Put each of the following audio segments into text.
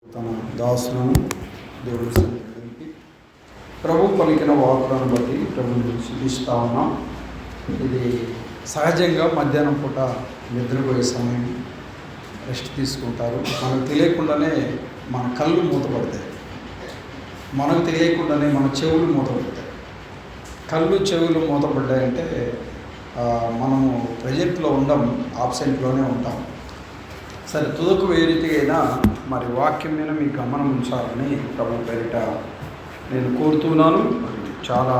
తన దాసులను దేవుడి సన్నిధికి ప్రభు పలికిన వాకులను బట్టి ప్రభుని శుద్ధిస్తూ ఉన్నాం. ఇది సహజంగా మధ్యాహ్నం పూట నిద్రపోయే సమయం, రెస్ట్ తీసుకుంటారు. మనకు తెలియకుండానే మన కళ్ళు మూతపడతాయి, మనకు తెలియకుండానే మన చెవులు మూతపడతాయి. కళ్ళు చెవులు మూతపడ్డాయంటే మనము ప్రజెంట్లో ఉండం, ఆబ్సెంట్లోనే ఉంటాం. సరే, తుదకు ఏ రీతిగా అయినా మరి వాక్యం మీద మీ గమనం ఉంచాలని ప్రభు పేరిట నేను కోరుతున్నాను. చాలా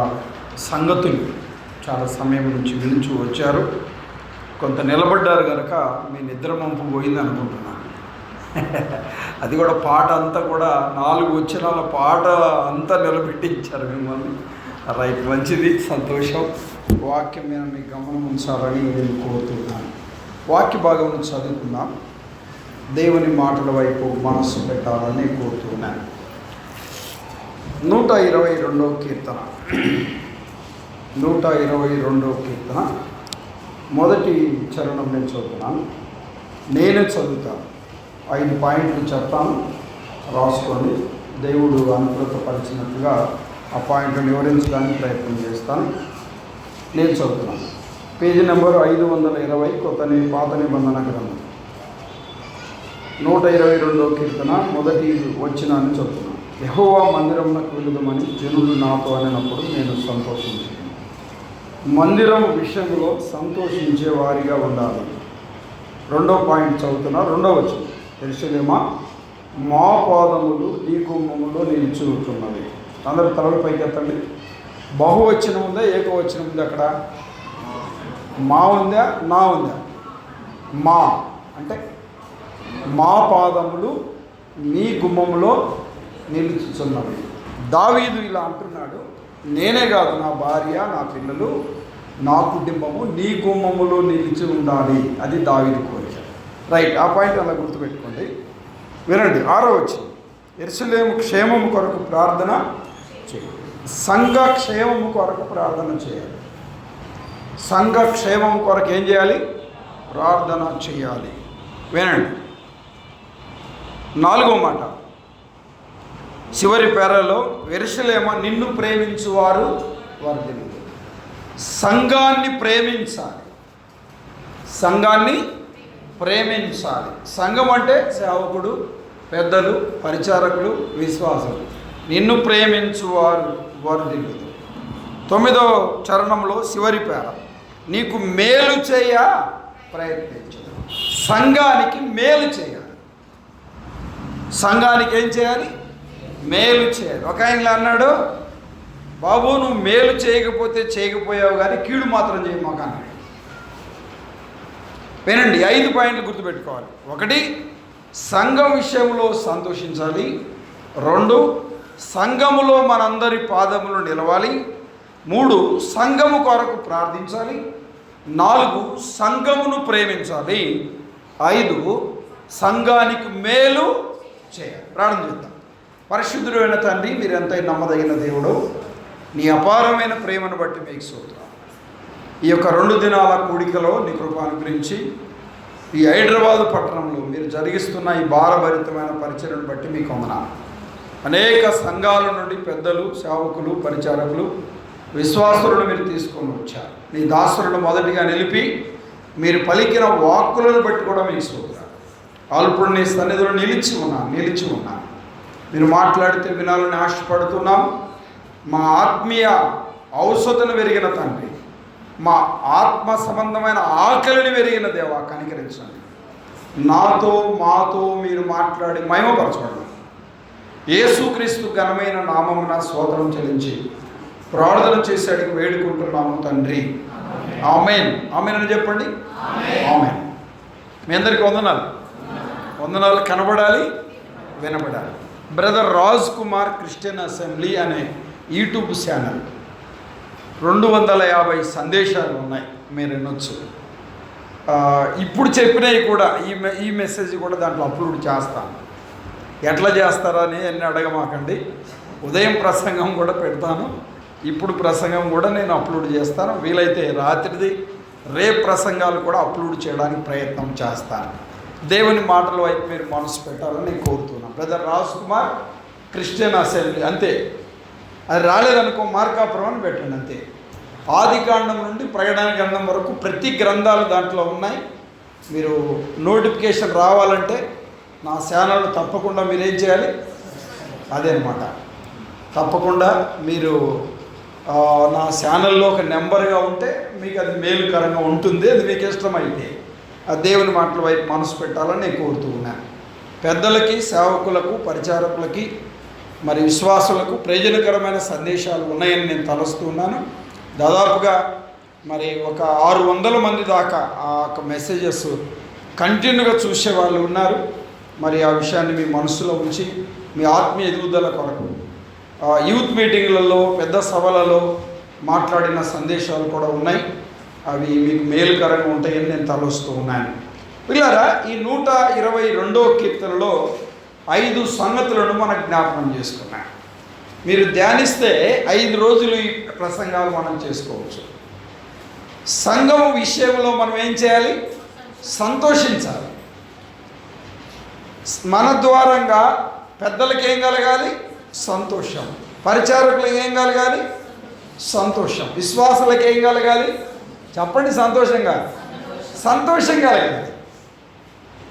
సంగతులు చాలా సమయం నుంచి వినుచు వచ్చారు. కొంత నిలబడ్డారు కనుక మీ నిద్ర మంపు పోయింది అనుకుంటున్నాను. అది కూడా పాట అంతా కూడా 4 వచనాల పాట అంతా నిలబెట్టించారు మిమ్మల్ని. రైట్, మంచిది, సంతోషం. వాక్యం మీద మీ గమనం ఉంచాలని నేను కోరుతున్నాను. వాక్య భాగం చదువుకుందాం. దేవుని మాటల వైపు మనస్సు పెట్టాలని కోరుతున్నాను. 122వ కీర్తన 122వ కీర్తన మొదటి చరణం నేను చదువుతున్నాను. నేనే చదువుతాను. 5 పాయింట్లు చెప్తాను, రాసుకోండి. దేవుడు అనుకూలతపరిచినట్లుగా ఆ పాయింట్లను వివరించడానికి ప్రయత్నం చేస్తాను. నేను చదువుతున్నాను. పేజీ నెంబర్ 520, పాత నిబంధన గ్రంథం. 122వ కీర్తన మొదటి వచనాన్ని చదువుతున్నాను. యెహోవా మందిరమునకు వెళుదామని జనులు నాతో అనినప్పుడు నేను సంతోషించాను. మందిరం విషయంలో సంతోషించే వారిగా ఉండాలి. 2వ పాయింట్ చదువుతున్నా. 2వ వచనం. యెరూషలేమా, మా పాదములు నీ గుమ్మములో నిలిచివుచున్నవి. అందరూ తలలు పైకెత్తండి. బహువచనం ఉందా, ఏకవచనం ఉందా? అక్కడ మా ఉందా, నా ఉందా? మా అంటే మా పాదములు నీ గుమ్మములో నిలుచుచున్నవి. దావీదు ఇలా అంటున్నాడు, నేనే కాదు, నా భార్య, నా పిల్లలు, నా కుటుంబము నీ గుమ్మములో నిలిచి ఉండాలి. అది దావీదు కోరిక. రైట్, ఆ పాయింట్ అలా గుర్తుపెట్టుకోండి. వినండి. 6వ వచనం. యెరూషలేము క్షేమము కొరకు ప్రార్థన చేయాలి. సంఘ క్షేమము కొరకు ప్రార్థన చేయాలి. సంఘ క్షేమం కొరకు ఏం చేయాలి? ప్రార్థన చేయాలి. వినండి. 4వ మాట, చివరి పేరలో, యెరూషలేమా నిన్ను ప్రేమించువారు వర్ధిల్లుదురు. సంఘాన్ని ప్రేమించాలి. సంఘాన్ని ప్రేమించాలి. సంఘం అంటే సేవకుడు, పెద్దలు, పరిచారకులు, విశ్వాసులు. నిన్ను ప్రేమించువారు వర్ధిల్లుదురు. 9వ చరణంలో చివరి పేర, నీకు మేలు చేయ ప్రయత్నించు. సంఘానికి మేలు చేయాలి. సంఘానికి ఏం చేయాలి? మేలు చేయాలి. ఒక ఆయన అన్నాడు, బాబు నువ్వు మేలు చేయకపోయావు కానీ కీడు మాత్రం చేయమాక అన్నాడు. వినండి, 5 పాయింట్లు గుర్తుపెట్టుకోవాలి. 1, సంఘం విషయంలో సంతోషించాలి. 2, సంఘములో మనందరి పాదములు నిలవాలి. 3, సంఘము కొరకు ప్రార్థించాలి. 4, సంఘమును ప్రేమించాలి. 5, సంఘానికి మేలు చేయాలి. ప్రార్థన చేద్దాం. పరిశుద్ధుడైన తండ్రి, మీరు ఎంతైనా నమ్మదగిన దేవుడు, నీ అపారమైన ప్రేమను బట్టి మీకు స్తోత్రం. ఈ యొక్క 2 దినాల కూడికలో నీ కృప అనుగ్రహించి ఈ హైదరాబాదు పట్టణంలో మీరు జరిగిస్తున్న ఈ భారభరితమైన పరిచర్యను బట్టి మీకు వందనాలు. అనేక సంఘాల నుండి పెద్దలు, సేవకులు, పరిచారకులు, విశ్వాసులను మీరు తీసుకొని వచ్చారు. నీ దాసులను మొదటిగా నిలిపి మీరు పలికిన వాక్కులను బట్టి కూడా మీకు స్తోత్రం. అల్పుడు నీ సన్నిధిలో నిలిచి ఉన్నా మీరు మాట్లాడితే వినాలని ఆశపడుతున్నాం. మా ఆత్మీయ ఔషధను వెరిగిన తండ్రి, మా ఆత్మ సంబంధమైన ఆకలిని వెరిగిన దేవా, కనికరించండి. మాతో మీరు మాట్లాడి మహిమపరచండి. యేసుక్రీస్తు ఘనమైన నామమున స్తోత్రం చెల్లించి ప్రార్థన చేసి అడిగి వేడుకుంటున్నాము తండ్రి. ఆమేన్. ఆమేన్ అని చెప్పండి. ఆమేన్. మీ అందరికీ వందనాలు. కనబడాలి, వినబడాలి. Brother Raj Kumar Christian assembly అనే యూట్యూబ్ ఛానల్ 250 సందేశాలు ఉన్నాయి, మీరు వినొచ్చు. ఇప్పుడు చెప్పినవి కూడా ఈ మెసేజ్ కూడా దాంట్లో అప్లోడ్ చేస్తాను. ఎట్లా చేస్తారని అన్నీ అడగమాకండి. ఉదయం ప్రసంగం కూడా పెడతాను, ఇప్పుడు ప్రసంగం కూడా నేను అప్లోడ్ చేస్తాను. వీలైతే రాత్రిది, రేపు ప్రసంగాలు కూడా అప్లోడ్ చేయడానికి ప్రయత్నం చేస్తాను. దేవుని మాటల వైపు మీరు మనసు పెట్టాలని నేను కోరుతున్నాను. Brother Raj Kumar Christian assembly అంతే, అది రాలేదనుకో మార్కాపురం అని పెట్టండి అంతే. ఆదికాండం నుండి ప్రకటన గ్రంథం వరకు ప్రతి గ్రంథాలు దాంట్లో ఉన్నాయి. మీరు నోటిఫికేషన్ రావాలంటే నా ఛానల్ తప్పకుండా మీరేం చేయాలి, అదే అనమాట, తప్పకుండా మీరు నా ఛానల్లో ఒక నెంబర్గా ఉంటే మీకు అది మేలుకరంగా ఉంటుంది. అది మీకు ఇష్టమైతే ఆ దేవుని మాటల వైపు మనసు పెట్టాలని నేను కోరుతూ ఉన్నాను. పెద్దలకి, సేవకులకు, పరిచారకులకి, మరి విశ్వాసులకు ప్రయోజనకరమైన సందేశాలు ఉన్నాయని నేను తలస్తూ ఉన్నాను. దాదాపుగా మరి ఒక 600 మంది దాకా ఆ యొక్క మెసేజెస్ కంటిన్యూగా చూసే వాళ్ళు ఉన్నారు. మరి ఆ విషయాన్ని మీ మనసులో ఉంచి మీ ఆత్మీయ ఎదుగుదల కొరకు యూత్ మీటింగ్లలో, పెద్ద సభలలో మాట్లాడిన సందేశాలు కూడా ఉన్నాయి. అవి మీకు మేలుకరంగా ఉంటాయని నేను తలస్తూ ఉన్నాను. పిల్లరా, ఈ 122వ కీర్తనలో 5 సంగతులను మనకు జ్ఞాపకం చేసుకున్నాను. మీరు ధ్యానిస్తే 5 రోజులు ఈ ప్రసంగాలు మనం చేసుకోవచ్చు. సంఘం విషయంలో మనం ఏం చేయాలి? సంతోషించాలి. మన ద్వారంగా పెద్దలకి ఏం కలగాలి? సంతోషం. పరిచారకులకు ఏం కలగాలి? సంతోషం. విశ్వాసులకు ఏం కలగాలి? చెప్పండి, సంతోషంగా కలగాలి.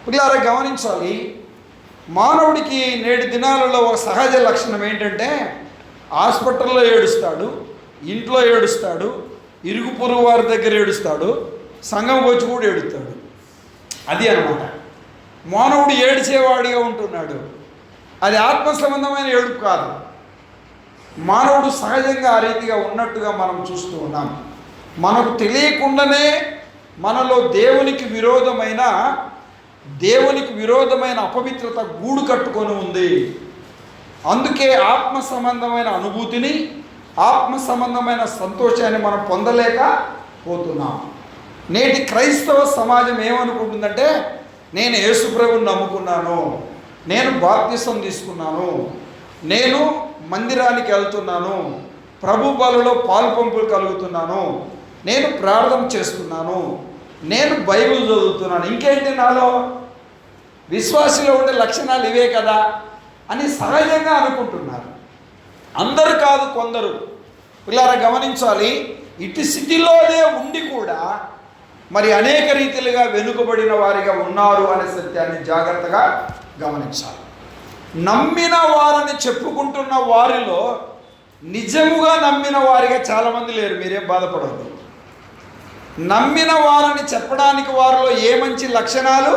పిల్లరా, గమనించాలి, మానవుడికి నేటి దినాలలో ఒక సహజ లక్షణం ఏంటంటే హాస్పిటల్లో ఏడుస్తాడు, ఇంట్లో ఏడుస్తాడు, ఇరుగు పొరుగు వారి దగ్గర ఏడుస్తాడు, సంఘం వచ్చి కూడా ఏడుస్తాడు. అది అన్నమాట. మానవుడు ఏడ్చేవాడిగా ఉంటున్నాడు. అది ఆత్మ సంబంధమైన ఏడుపు కాదు. మానవుడు సహజంగా ఆ రీతిగా ఉన్నట్టుగా మనం చూస్తూ ఉన్నాం. మనకు తెలియకుండానే మనలో దేవునికి విరోధమైన అపవిత్రత గూడు కట్టుకొని ఉంది. అందుకే ఆత్మ సంబంధమైన అనుభూతిని, ఆత్మ సంబంధమైన సంతోషాన్ని మనం పొందలేకపోతున్నాం. నేటి క్రైస్తవ సమాజం ఏమనుకుంటుందంటే, నేను యేసుప్రభుని నమ్ముకున్నాను, నేను బాప్తిసం తీసుకున్నాను, నేను మందిరానికి వెళ్తున్నాను, ప్రభు బలలో పాలుపంపులు కలుగుతున్నాను, నేను ప్రార్థన చేస్తున్నాను, నేను బైబిల్ చదువుతున్నాను, ఇంకేంటి నాలో విశ్వాసిలో ఉండే లక్షణాలు ఇవే కదా అని సహజంగా అనుకుంటున్నారు. అందరూ కాదు, కొందరు. పిల్లరా, గమనించాలి, ఇటు స్థితిలోనే ఉండి కూడా మరి అనేక రీతిలుగా వెనుకబడిన వారిగా ఉన్నారు అనే సత్యాన్ని జాగ్రత్తగా గమనించాలి. నమ్మిన వారని చెప్పుకుంటున్న వారిలో నిజముగా నమ్మిన వారిగా చాలామంది లేరు. మీరేం బాధపడవద్దు. నమ్మిన వారని చెప్పడానికి వారిలో ఏ మంచి లక్షణాలు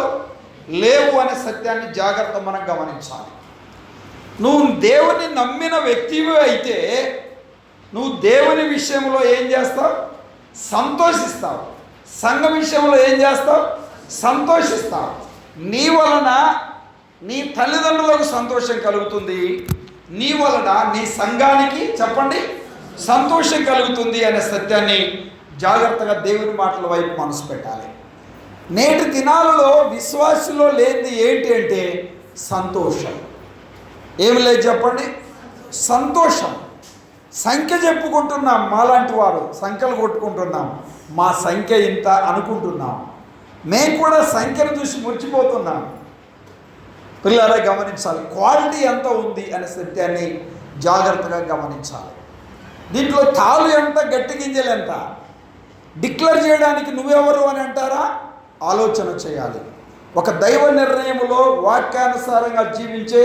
లేవు అనే సత్యాన్ని జాగ్రత్త మనం గమనించాలి. నువ్వు దేవుని నమ్మిన వ్యక్తివి అయితే నువ్వు దేవుని విషయంలో ఏం చేస్తావు? సంతోషిస్తావు. సంఘ విషయంలో ఏం చేస్తావు? సంతోషిస్తావు. నీ వలన నీ తల్లిదండ్రులకు సంతోషం కలుగుతుంది, నీ వలన నీ సంఘానికి చెప్పండి సంతోషం కలుగుతుంది అనే సత్యాన్ని జాగ్రత్తగా దేవుని మాటల వైపు మనసు పెట్టాలి. నేటి దినాలలో విశ్వాసులో లేనిది ఏంటి అంటే సంతోషం. ఏమి లేదు చెప్పండి, సంతోషం. సంఖ్య చెప్పుకుంటున్నాం, మాలాంటి వారు సంఖ్యలు కొట్టుకుంటున్నాం, మా సంఖ్య ఇంత అనుకుంటున్నాం. మేము కూడా సంఖ్యను చూసి మురిచిపోతున్నాం. పిల్లరా, గమనించాలి, క్వాలిటీ ఎంత ఉంది అనే సత్యాన్ని జాగ్రత్తగా గమనించాలి. దీంట్లో తాళ్ళు ఎంత, గట్టి గింజలు ఎంత డిక్లేర్ చేయడానికి నువ్వెవరు అని అంటారా? ఆలోచన చేయాలి. ఒక దైవ నిర్ణయములో వాక్యానుసారంగా జీవించే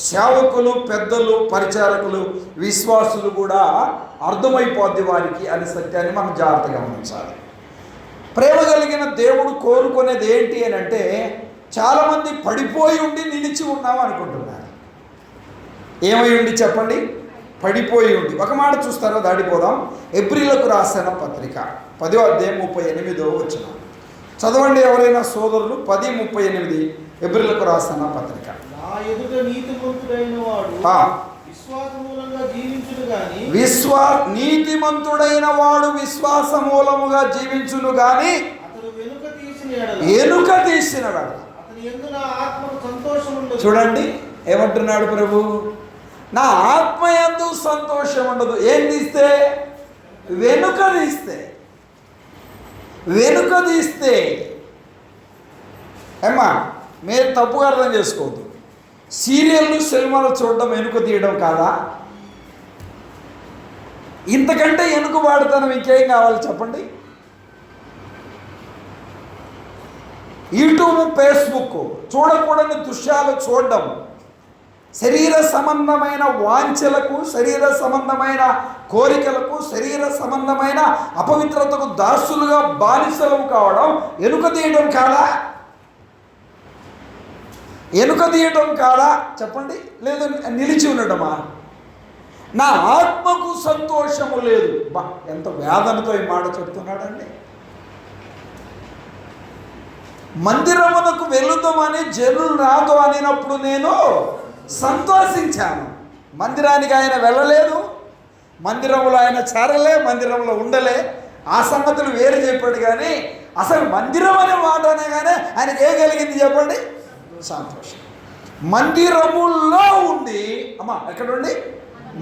సేవకులు, పెద్దలు, పరిచారకులు, విశ్వాసులు కూడా అర్థమైపోద్ది వారికి అనే సత్యాన్ని మనం జాగ్రత్తగా గమనించాలి. ప్రేమ కలిగిన దేవుడు కోరుకునేది ఏంటి అని అంటే, చాలామంది పడిపోయి ఉండి నిలిచి ఉన్నాం అనుకుంటున్నారు. ఏమై ఉండి చెప్పండి? పడిపోయి ఉండి. ఒక మాట చూస్తారా? దాడిపోదాం. హెబ్రీయులకు రాసిన పత్రిక 10వ అధ్యాయం 38వ వచనం చదవండి ఎవరైనా సోదరులు. 10:38 హెబ్రీయులకు రాసిన పత్రిక. నీతిమంతుడైన వాడు విశ్వాస మూలముగా జీవించును గాని ఎనుక తీసిన చూడండి ఏమంటున్నాడు ప్రభు, నా ఆత్మ యందు సంతోషం ఉండదు. ఏం తీస్తే? వెనుక తీస్తే ఏమ్మా మీరు తప్పుగా అర్థం చేసుకోవద్దు. సీరియళ్ళు సినిమాలు చూడడం వెనుక తీయడం కాదా? ఇంతకంటే వెనుకబాటుతనం ఇంకేం కావాలి చెప్పండి? యూట్యూబ్, ఫేస్బుక్ చూడకూడని దృశ్యాలు చూడడం, శరీర సంబంధమైన వాంఛలకు, శరీర సంబంధమైన కోరికలకు, శరీర సంబంధమైన అపవిత్రతకు దాసులుగా బానిసలు కావడం వెనుక తీయడం కాదా? వెనుక తీయడం కాదా చెప్పండి? లేదు నిలిచి ఉండటమా? నా ఆత్మకు సంతోషము లేదు. బా, ఎంత వేదనతో ఈ మాట చెప్తున్నాడండి. మందిరమునకు వెళుదామని జనులు నాతో అనినప్పుడు నేను సంతోషించాను. మందిరానికి ఆయన వెళ్ళలేదు, మందిరంలో ఆయన చేరలే, మందిరంలో ఉండలే, ఆ సంగతులు వేరు చెప్పాడు. కానీ అసలు మందిరం అనే మాట అనగానే ఆయనకి ఏం కలిగింది చెప్పండి? సంతోషం. మందిరముల్లో ఉండి, అమ్మా ఎక్కడుండి?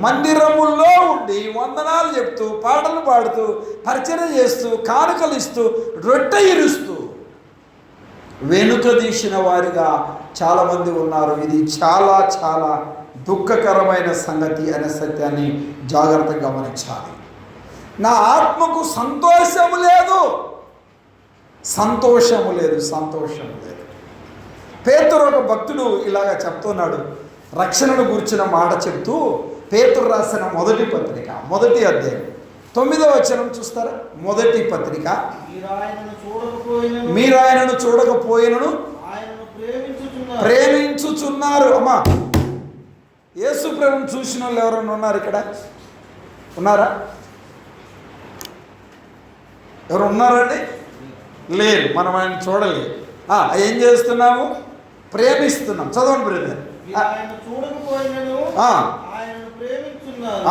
మందిరముల్లో ఉండి వందనాలు చెప్తూ, పాటలు పాడుతూ, పరిచయం చేస్తూ, కానుకలు ఇస్తూ, రొట్టె ఇరుస్తూ వెనుక తీసిన వారిగా చాలామంది ఉన్నారు. ఇది చాలా చాలా దుఃఖకరమైన సంగతి అనే సత్యాన్ని జాగ్రత్తగా గమనించాలి. నా ఆత్మకు సంతోషము లేదు, సంతోషము లేదు, సంతోషము లేదు. పేతురు ఒక భక్తుడు ఇలాగా చెప్తున్నాడు. రక్షణను గురించిన మాట చెప్తూ పేతురు రాసిన మొదటి పత్రిక, మొదటి అధ్యాయం 9వ వచనం చూస్తారా? మొదటి పత్రిక, మీరు ఆయనను చూడకపోయినను ప్రేమించుచున్నారు. అమ్మా, యేసు ప్రభువును చూసిన వాళ్ళు ఎవరైనా ఉన్నారు ఇక్కడ? ఉన్నారా? ఎవరు ఉన్నారండి? లేరు. మనం ఆయన చూడలేదు. ఏం చేస్తున్నాము? ప్రేమిస్తున్నాం. చదవండి బ్రదర్.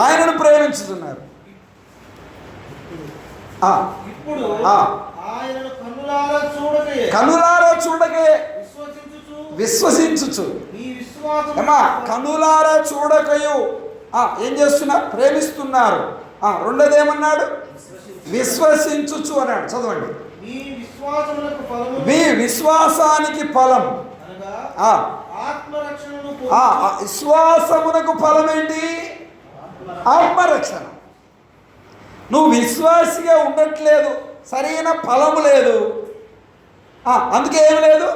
ఆయనను ప్రేమించుతున్నారు. కనులారా చూడకే విశ్వసించుచు. కనులారా చూడకయు ఏం చేస్తున్నారు? ప్రేమిస్తున్నారు. రెండోది ఏమన్నాడు? విశ్వసించుచు అన్నాడు. చదవండి. మీ విశ్వాసానికి ఫలం, విశ్వాసమునకు ఫలం ఏంటి? ఆత్మరక్షణ. నువ్వు విశ్వాసిగా ఉండట్లేదు, సరైన ఫలము లేదు, అందుకే ఏం లేదు?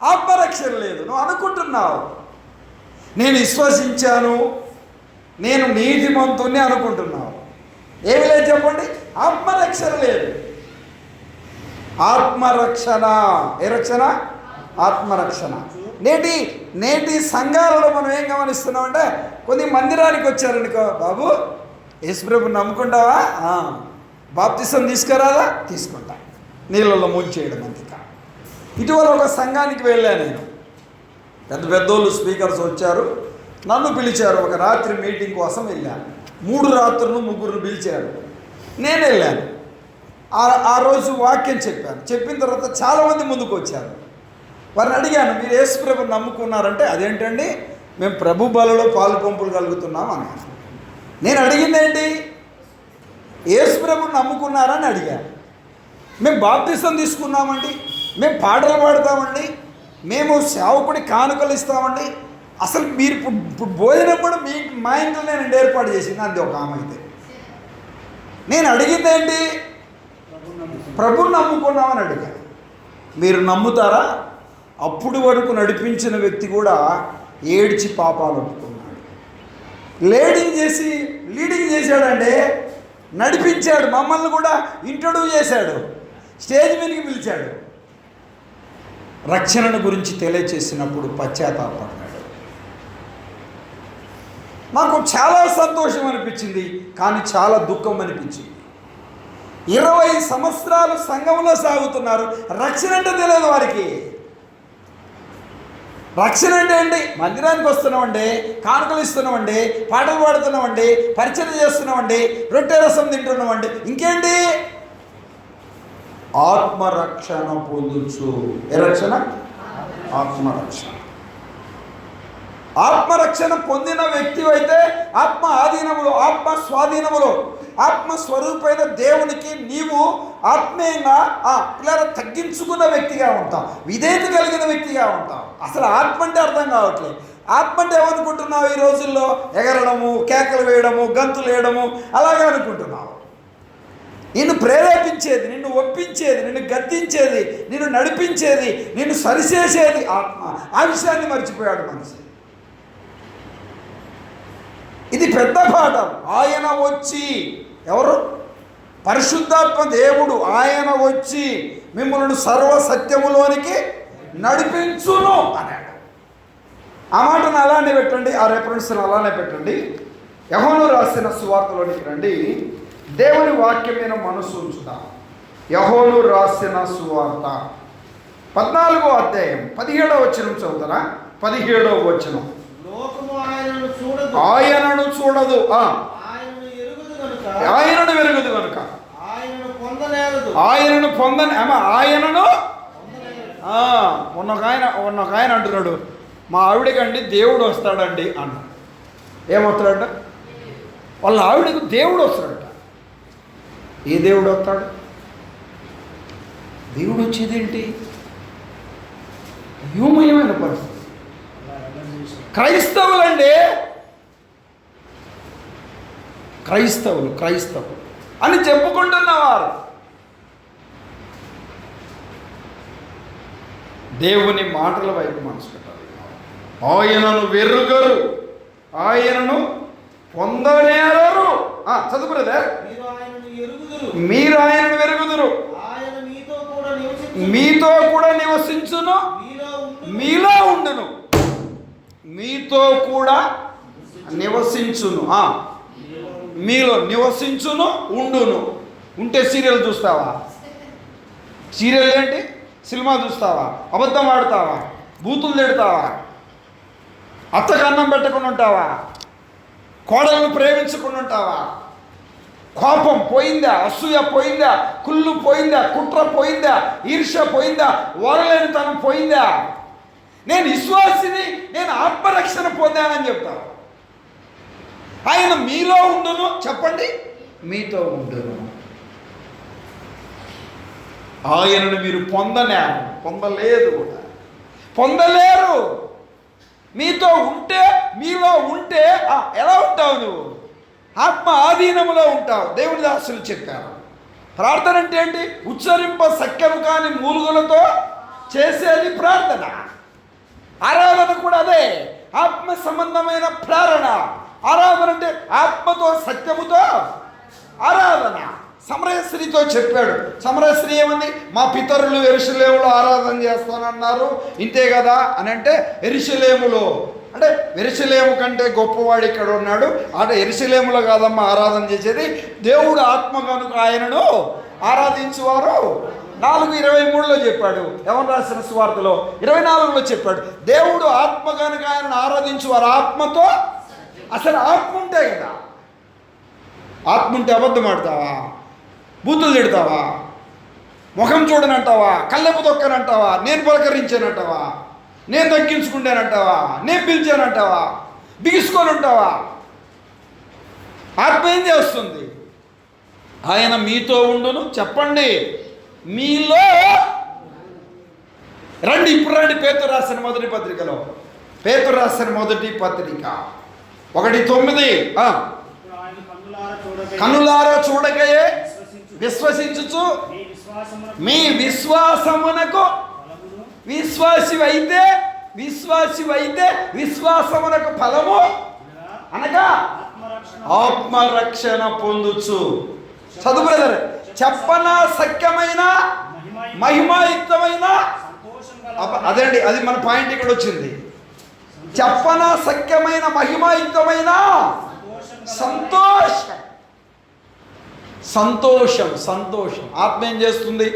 ఆత్మరక్షణ లేదు. నువ్వు అనుకుంటున్నావు నేను విశ్వసించాను, నేను నీతిమంతుణ్ణి అనుకుంటున్నావు. ఏమి లేదు చెప్పండి? ఆత్మరక్షణ లేదు. ఆత్మరక్షణ. ఏ రక్షణ? ఆత్మరక్షణ. నేటి సంఘాలలో మనం ఏం గమనిస్తున్నామంటే, కొన్ని మందిరానికి వచ్చారనుకో, బాబు యేసుప్రభుని నమ్ముకుంటావా? బాప్తిసం తీసుకురాదా? తీసుకుంటా. నీళ్ళలో ముంచేయడం అంతిక. ఇటీవల ఒక సంఘానికి వెళ్ళాను నేను. పెద్దోళ్ళు స్పీకర్స్ వచ్చారు, నన్ను పిలిచారు. ఒక రాత్రి మీటింగ్ కోసం వెళ్ళాను. 3 రాత్రులు 3 పిలిచారు. నేను వెళ్ళాను. ఆ రోజు వాక్యం చెప్పాను. చెప్పిన తర్వాత చాలామంది ముందుకు వచ్చారు. వారిని అడిగాను, మీరు యేసుప్రభుని నమ్ముకున్నారంటే? అదేంటండి, మేము ప్రభు బలలో పాలు పంపులు కలుగుతున్నాం అన్నాను. నేను అడిగింది ఏంటి? యేసుప్రభుని నమ్ముకున్నారని అడిగాను. మేము బాప్తిసం తీసుకున్నామండి, మేము పాటలు పాడతామండి, మేము సేవకుడి కానుకలు ఇస్తామండి. అసలు మీరు ఇప్పుడు భోజనం కూడా మా ఇంట్లో నేను ఏర్పాటు చేసింది అంది ఒక ఆమె. అయితే నేను అడిగింది ఏంటి? ప్రభుని నమ్ముకున్నామని అడిగాను. మీరు నమ్ముతారా? అప్పుడు వరకు నడిపించిన వ్యక్తి కూడా ఏడ్చి పాపాలు ఒప్పుకున్నాడు. లీడింగ్ చేశాడంటే, నడిపించాడు. మమ్మల్ని కూడా ఇంట్రొడ్యూస్ చేశాడు, స్టేజ్ మీదకి పిలిచాడు. రక్షణను గురించి తెలియచేసినప్పుడు పశ్చాత్తాపడ్డాడు. నాకు చాలా సంతోషం అనిపించింది, కానీ చాలా దుఃఖం అనిపించింది. 20 సంవత్సరాలు సంఘంలో సాగుతున్నారు, రక్షణ అంటే తెలియదు వారికి. రక్షణ అంటే ఏంటి? మందిరానికి వస్తున్నామండి, కానుకలు ఇస్తున్నామండి, పాటలు పాడుతున్నామండి, పరిచయం చేస్తున్నామండి, రొట్టె రసం తింటున్నామండి. ఇంకేంటి? ఆత్మరక్షణ పొందొచ్చు. ఏ రక్షణ? ఆత్మరక్షణ. ఆత్మరక్షణ పొందిన వ్యక్తి అయితే ఆత్మ ఆధీనములో, ఆత్మ స్వాధీనములో ఆత్మస్వరూపైన దేవునికి నీవు ఆత్మీయంగా ఇలా తగ్గించుకున్న వ్యక్తిగా ఉంటావు, విధేయత కలిగిన వ్యక్తిగా ఉంటావు. అసలు ఆత్మ అంటే అర్థం కావట్లేదు. ఆత్మ అంటే ఏమనుకుంటున్నావు? ఈ రోజుల్లో ఎగరడము, కేకలు వేయడము, గంతులు వేయడము అలాగే అనుకుంటున్నావు. నిన్ను ప్రేరేపించేది, నిన్ను ఒప్పించేది, నిన్ను గద్దించేది, నిన్ను నడిపించేది, నిన్ను సరిచేసేది ఆత్మ. ఆ విషయాన్ని మర్చిపోయాడు మనిషి. ఇది పెద్ద పాఠం. ఆయన వచ్చి, ఎవరు? పరిశుద్ధాత్మ దేవుడు. ఆయన వచ్చి మిమ్మల్ని సర్వ సత్యములోనికి నడిపించును అన్నాడు. ఆ మాటను అలానే పెట్టండి, ఆ రెఫరెన్స్ని అలానే పెట్టండి. యోహాను రాసిన సువార్తలోనికి రండి. దేవుని వాక్యమైన మనసు ఉంచుదాం. యోహాను రాసిన సువార్త 14వ అధ్యాయం 17వ వచనం చదువుతారా? 17వ వచనం. ఆయనను చూడదు, ఆయనను వెరుగుదు కనుక ఆయనను ఆయనను ఒక ఆయన అంటున్నాడు, మా ఆవిడకండి దేవుడు వస్తాడండి అన్న. ఏమొస్తాడంట? వాళ్ళ ఆవిడకు దేవుడు వస్తాడంట. ఏ దేవుడు వస్తాడు? దేవుడు వచ్చేదేంటి? అయోమయమైన పరిస్థితి. క్రైస్తవులండి, క్రైస్తవులు అని చెప్పుకుంటున్నవారు దేవుని మాటల వైపు మనసు పెట్టాలి. ఆయనను వెరుగరు, ఆయనను పొందనేరరు. చదువు బ్రదర్. మీరు ఆయనను వెరుగుదురు, మీతో కూడా నివసించును, మీలో ఉండును. మీతో కూడా నివసించును, మీలో నివసించును, ఉండును. ఉంటే సీరియల్ చూస్తావా? సీరియల్ ఏంటి? సినిమా చూస్తావా? అబద్ధం ఆడతావా? బూతులు తిడతావా? అత్తకు అన్నం పెట్టకుండా ఉంటావా? కోడలను ప్రేమించకుండా ఉంటావా? కోపం పోయిందా? అసూయ పోయిందా? కుళ్ళు పోయిందా? కుట్ర పోయిందా? ఈర్ష్య పోయిందా? ఓరలేనితనం పోయిందా? నేను విశ్వాసిని, నేను ఆత్మరక్షణ పొందానని చెప్తాను. ఆయన మీలో ఉండును, చెప్పండి, మీతో ఉండును. ఆయనను మీరు పొందలేరు కూడా, పొందలేరు. మీతో ఉంటే, మీలో ఉంటే ఎలా ఉంటావు? నువ్వు ఆత్మ ఆధీనములో ఉంటావు. దేవుని దాసులు చెప్పారు. ప్రార్థన అంటే ఏంటి? ఉచ్చరింప సఖ్యము కాని మూలుగులతో చేసేది ప్రార్థన. ఆరాధన కూడా అదే, ఆత్మ సంబంధమైన ప్రేరణ. ఆరాధన అంటే ఆత్మతో సత్యముతో ఆరాధన. సమరయశ్రీతో చెప్పాడు. సమరయశ్రీ ఏమంది? మా పితరులు యెరూషలేములో ఆరాధన చేస్తానన్నారు, ఇంతే కదా అని అంటే, యెరూషలేములో అంటే యెరూషలేము కంటే గొప్పవాడు ఇక్కడ ఉన్నాడు. అంటే యెరూషలేములో కాదమ్మా ఆరాధన చేసేది, దేవుడు ఆత్మ కనుక ఆయనను ఆరాధించువారు 4:23 చెప్పాడు. ఎవరు రాసిన సువార్తలో 24లో చెప్పాడు. దేవుడు ఆత్మ కనుక ఆయనను ఆరాధించువారు ఆత్మతో. అసలు ఆత్మ ఉంటే కదా. ఆత్మ ఉంటే అబద్ధం ఆడతావా? బూతులు తిడతావా? ముఖం చూడనంటావా? కళ్ళెపు తొక్కనంటావా? నేను పలకరించానంటావా? నేను తగ్గించుకుంటానంటావా? నేను పిలిచానంటావా? బిగుసుకొని ఉంటావా? ఆత్మ ఏం చేస్తుంది? ఆయన మీతో ఉండును, చెప్పండి, మీలో రండి. ఇప్పుడు రండి. పేతురు రాసిన మొదటి పత్రికలో, పేతురు రాసిన మొదటి పత్రిక 1:9 కన్నులారా చూడకయే విశ్వసించుచు మీ విశ్వాసమునకు విశ్వాసివైతే విశ్వాసమునకు ఫలము అనగా ఆత్మరక్షణ పొందుచు. చదువు బ్రదర్. చెప్పన సఖ్యమైన మహిమాయుక్తమైన, అదేండి, అది మన పాయింట్ ఇక్కడ వచ్చింది. చెప్పన సఖ్యమైన మహిమాయుక్తమైన సంతోషం. ఆత్మ ఏం చేస్తుంది?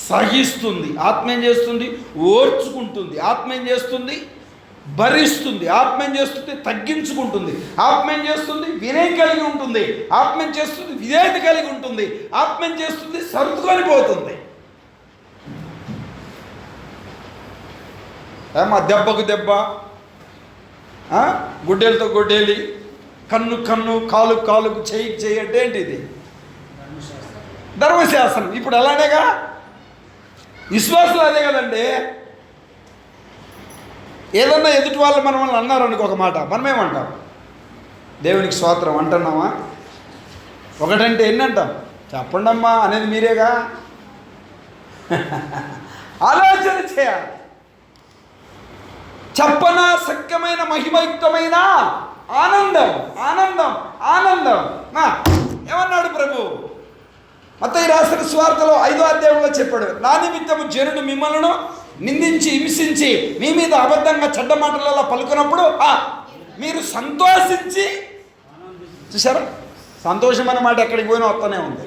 సహిస్తుంది. ఆత్మ ఏం చేస్తుంది? ఓర్చుకుంటుంది. ఆత్మ ఏం చేస్తుంది? భరిస్తుంది. ఆత్మ ఏం చేస్తుంది? తగ్గించుకుంటుంది. ఆత్మ ఏం చేస్తుంది? వినయం కలిగి ఉంటుంది. ఆత్మ ఏం చేస్తుంది? విధేయత కలిగి ఉంటుంది. ఆత్మ ఏం చేస్తుంది? సర్దుకొని పోతుంది. మా దెబ్బకు దెబ్బ, గుడ్డెలతో గొడ్డేలి, కన్ను కాలుకు చేయి అంటే ఏంటి ఇది? ధర్మశాస్త్రం. ఇప్పుడు అలానేగా విశ్వాసులు అదే కదండి. ఏదన్నా ఎదుటి వాళ్ళు మనల్ని అన్నారనుకో ఒక మాట, మనమేమంటాం? దేవునికి స్తోత్రం అంటున్నామా? ఒకటంటే ఎన్ని అంటాం? చెప్పండి అమ్మా అనేది మీరేగా. ఆలోచన చేయాలి. చెప్పనా సఖ్యమైన మహిమయుక్తమైన ఆనందం ఆనందం ఆనందం ఏమన్నాడు ప్రభు? మత్తయి రాసిన సువార్తలో 5వ అధ్యాయంలో చెప్పాడు, నా నిమిత్తము జనుడు మిమ్మల్ని నిందించి హింసించి మీ మీద అబద్ధంగా చెడ్డ మాటలలో పలుకున్నప్పుడు మీరు సంతోషించి, చూసారా, సంతోషం అన్నమాట ఎక్కడికి పోయినా వస్తూనే ఉంది.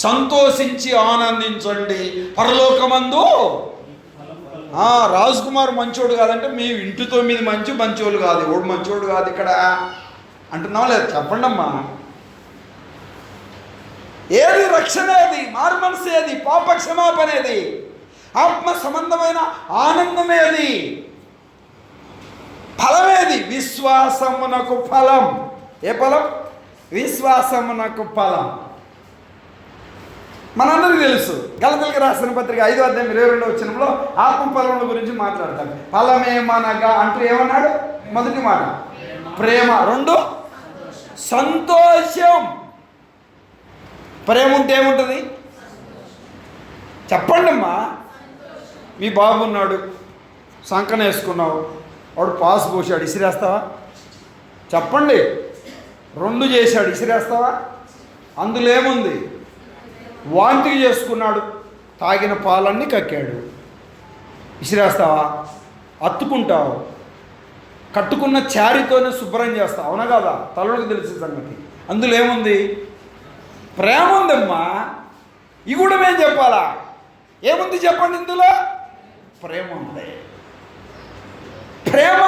సంతోషించి ఆనందించండి పరలోకమందు. రాజకుమార్ మంచోడు కాదంటే మీ ఇంటి 9 మంచోళ్ళు కాదు, ఎవడు మంచోడు కాదు ఇక్కడ అంటున్నావా లేదు? చెప్పండి అమ్మా. ఏది రక్షణ, ఏది మారు మనసు, ఏది పాప క్షమాపణేది, ఆత్మ సంబంధమైన ఆనందమేది, ఫలమేది? విశ్వాసమునకు ఫలం. ఏ ఫలం? విశ్వాసమునకు ఫలం. మనందరికీ తెలుసు. గలతీయులకు రాసిన పత్రిక 5వ అధ్యాయం 22వ వచనంలో ఆత్మ ఫలముల గురించి మాట్లాడతాడు. ఫలమేమనగా అంటూ ఏమన్నాడు? మొదటి మాట ప్రేమ, 2 సంతోషం. ప్రేమ ఉంటే ఏముంటుంది? చెప్పండి అమ్మా. మీ బాబు ఉన్నాడు, సంకన వేసుకున్నావు, వాడు పాస్ పోసాడు, ఇసిరేస్తావా? చెప్పండి. 2 చేశాడు, ఇసిరేస్తావా? అందులో ఏముంది? వాంతి చేసుకున్నాడు, తాగిన పాలన్నీ కక్కాడు, ఇసిరేస్తావా? అత్తుకుంటావు, కట్టుకున్న చారితోనే శుభ్రం చేస్తావు, అవునా కదా? తల్లుడికి తెలిసిన సంగతి. అందులో ఏముంది? ప్రేమ ఉందమ్మా. ఇవి కూడా మేము చెప్పాలా? ఏముంది చెప్పండి ఇందులో? ప్రేమ ఉంది. ప్రేమ,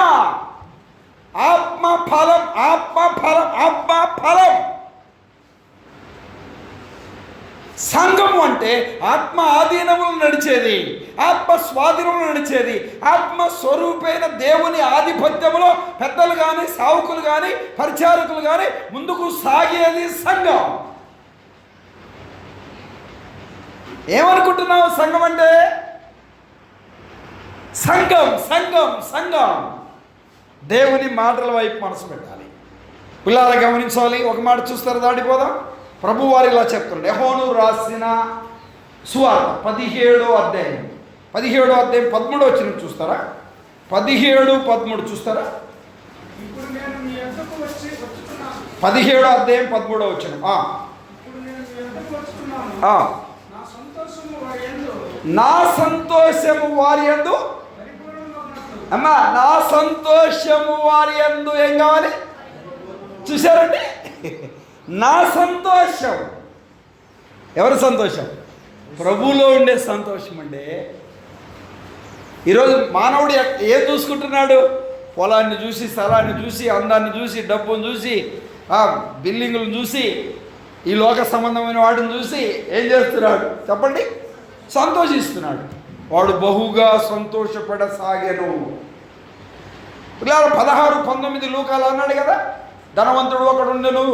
ఆత్మ ఫలం, ఆత్మ ఫలం, ఆత్మ ఫలం. సంఘము అంటే ఆత్మ ఆధీనములు నడిచేది, ఆత్మ స్వాధీనములు నడిచేది, ఆత్మ స్వరూపైన దేవుని ఆధిపత్యములో పెద్దలు కానీ, సావుకులు కానీ, పరిచారకులు కానీ ముందుకు సాగేది సంఘం. ఏమనుకుంటున్నావు సంఘం అంటే? సంఘం సంఘం సంఘం దేవుని మాటల వైపు మనసు పెట్టాలి. పిల్లలు గమనించాలి. ఒక మాట చూస్తారు, దాటిపోదాం. ప్రభు వారు ఇలా చెప్తున్నాడు. యోహాను రాసిన సువార్త 17వ అధ్యాయం 13వ వచనం చూస్తారా? 17:13 చూస్తారా? 17వ అధ్యాయం 13వ వచనం. నా సంతోషము వారి యందు, అమ్మా, నా సంతోషము వారి యందు ఏం కావాలి? చూశారండి? నా సంతోషం. ఎవరి సంతోషం? ప్రభువులో ఉండే సంతోషం అండి. ఈరోజు మానవుడు చూసుకుంటున్నాడు? పొలాన్ని చూసి, స్థలాన్ని చూసి, అందాన్ని చూసి, డబ్బును చూసి, బిల్డింగులను చూసి, ఈ లోక సంబంధమైన వాటిని చూసి ఏం చేస్తున్నాడు చెప్పండి? సంతోషిస్తున్నాడు. వాడు బహుగా సంతోషపడసాగెను. 16:19 లూకాలో అన్నాడు కదా, ధనవంతుడు ఒకడుండెను,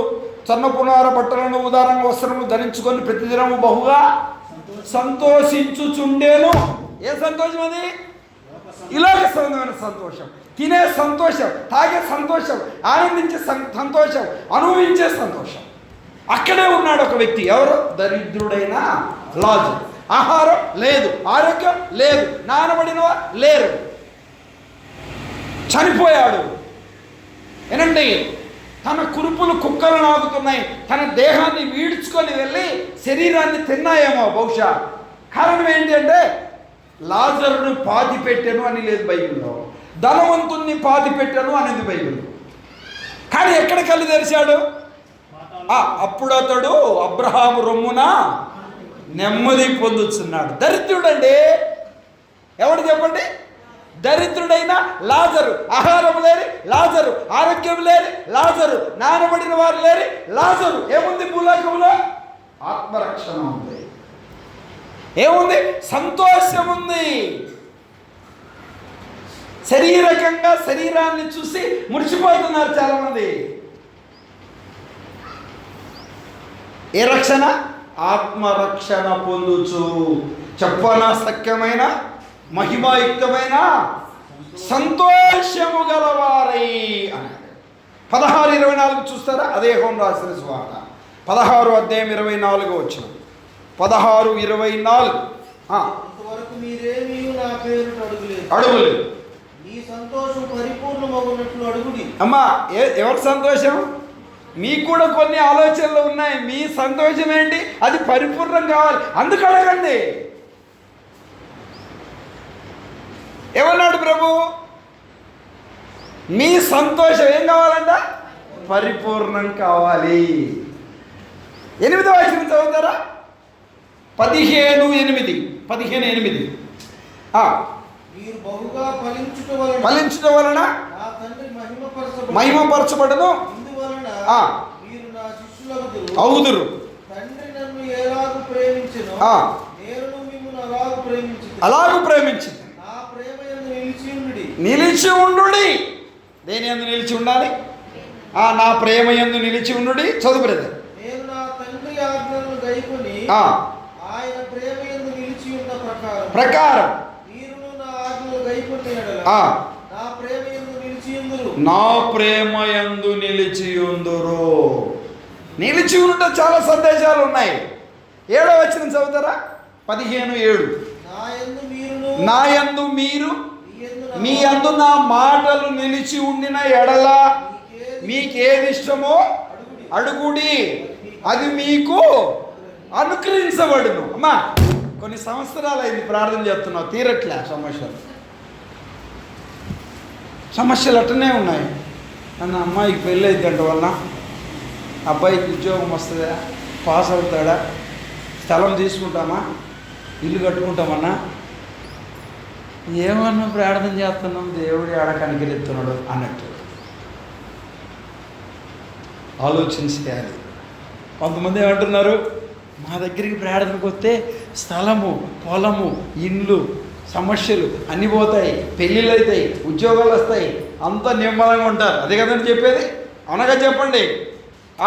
సన్నపునార బట్టలను ఉదారంగా వస్త్రము ధరించుకొని ప్రతిదినము బహుగా సంతోషించుచుండేను. ఏ సంతోషం అది? ఇలాగ సంబంధమైన సంతోషం, తినే సంతోషం, తాగే సంతోషం, ఆనందించే సంతోషం, అనుభవించే సంతోషం. అక్కడే ఉన్నాడు ఒక వ్యక్తి. ఎవరు? దరిద్రుడైన లాజరు. ఆహారం లేదు, ఆరోగ్యం లేదు, నానబడిన లేరు, చనిపోయాడు. ఏనండి, తన కురుపులు కుక్కలు నాగుతున్నాయి, తన దేహాన్ని వీడ్చుకొని వెళ్ళి శరీరాన్ని తిన్నాయేమో బహుశా. కారణం ఏంటి అంటే లాజరును పాతి పెట్టాను అని లేదు బైబిల్లో, ధనవంతుణ్ణి పాతి పెట్టాను అనేది బైబిల్. కానీ ఎక్కడ కళ్ళు తెరిచాడు? అప్పుడు అతడు అబ్రహాము రొమ్మున నెమ్మది పొందుతున్నాడు. దరిద్రుడండి. ఎవడు చెప్పండి? దరిద్రుడైన లాజరు. ఆహారం లేని లాజరు, ఆరోగ్యం లేని లాజరు, నానబడిన వారు లేని లాజరు. ఏముంది భూలోకంలో? ఆత్మరక్షణ ఉంది. ఏముంది? సంతోషం ఉంది. శరీరకంగా శరీరాన్ని చూసి మురిసిపోతున్నారు చాలామంది. ఏ రక్షణ? ఆత్మరక్షణ పొందుచు చెప్పనా సఖ్యమైన మహిమాయుక్తమైన సంతోషము గలవారై అన్నాడు. 16:24 చూస్తారా? అదే యోహాను రాసిన సువార్త 16 అధ్యాయం 24 వచ్చిన 16:24. ఇంతవరకు మీరేమీ నా పేరుట అడుగులేదు. ఈ సంతోషం పరిపూర్ణమగునట్లు అడుగుడి. అమ్మా, ఎవరి సంతోషం? మీకు కూడా కొన్ని ఆలోచనలు ఉన్నాయి. మీ సంతోషం ఏంటి? అది పరిపూర్ణం కావాలి, అందుకు అడగండి. ఏమన్నాడు ప్రభు? మీ సంతోషం ఏం కావాలంట? పరిపూర్ణం కావాలి. 8వ వచనం చదువుతారా? 15:8. మీరు బహుగా ఫలించుట వలన నా తండ్రి మహిమపరచబడును. ఇందువలన మీరు నా శిష్యులగుదురు. అవుదురు. తండ్రి నన్ను ఎలాగు ప్రేమించెనో నేను మిమ్మును అలాగు ప్రేమించింది. నా ప్రేమ యందు నిలిచి ఉండుడి. దేని యందు నిలిచి ఉండాలి? నా ప్రేమ యందు నిలిచి ఉండుడి. చదువు బ్రదర్. నేను నా తండ్రి ఆజ్ఞలను గైకొని ఆయన ప్రేమ యందు నిలిచి ఉన్న ప్రకారం మీరును నా ఆజ్ఞలు గైకొని ఎడల నా ప్రేమ యందు నిలిచి ఉందురు. నా ప్రేమ యందు నిలిచి ఉందురు. నిలిచి ఉండుట చాలా సందేశాలు ఉన్నాయి. 7వ వచనం చదువుతారా? 15:7. నా యందు మీరు మీ యందు నా మాటలు నిలిచి ఉండిన ఎడల మీకేది ఇష్టమో అడుగుడి, అది మీకు అనుగ్రహించబడును. అమ్మా, కొన్ని సంవత్సరాలు అయింది ప్రార్థన చేస్తున్నావు, తీరట్లే సమస్యలు అట్టనే ఉన్నాయి. అన్న అమ్మాయికి పెళ్ళి అయిద్దంట వలన, అబ్బాయికి ఉద్యోగం వస్తుందా, పాస్ అవుతాడా, స్థలం తీసుకుంటామా, ఇల్లు కట్టుకుంటామన్నా, ఏమన్నా ప్రార్థన చేస్తున్నాం, దేవుడు ఆడ కనికరిస్తున్నాడు అన్నట్టు ఆలోచించాలి. కొంతమంది ఏమంటున్నారు, మా దగ్గరికి ప్రార్థనకు వస్తే స్థలము, పొలము, ఇండ్లు, సమస్యలు అన్నీ పోతాయి, పెళ్ళిళ్ళు అవుతాయి, ఉద్యోగాలు వస్తాయి, అంతా నిమ్మలంగా ఉంటారు. అదే కదండి చెప్పేది. అనగా చెప్పండి.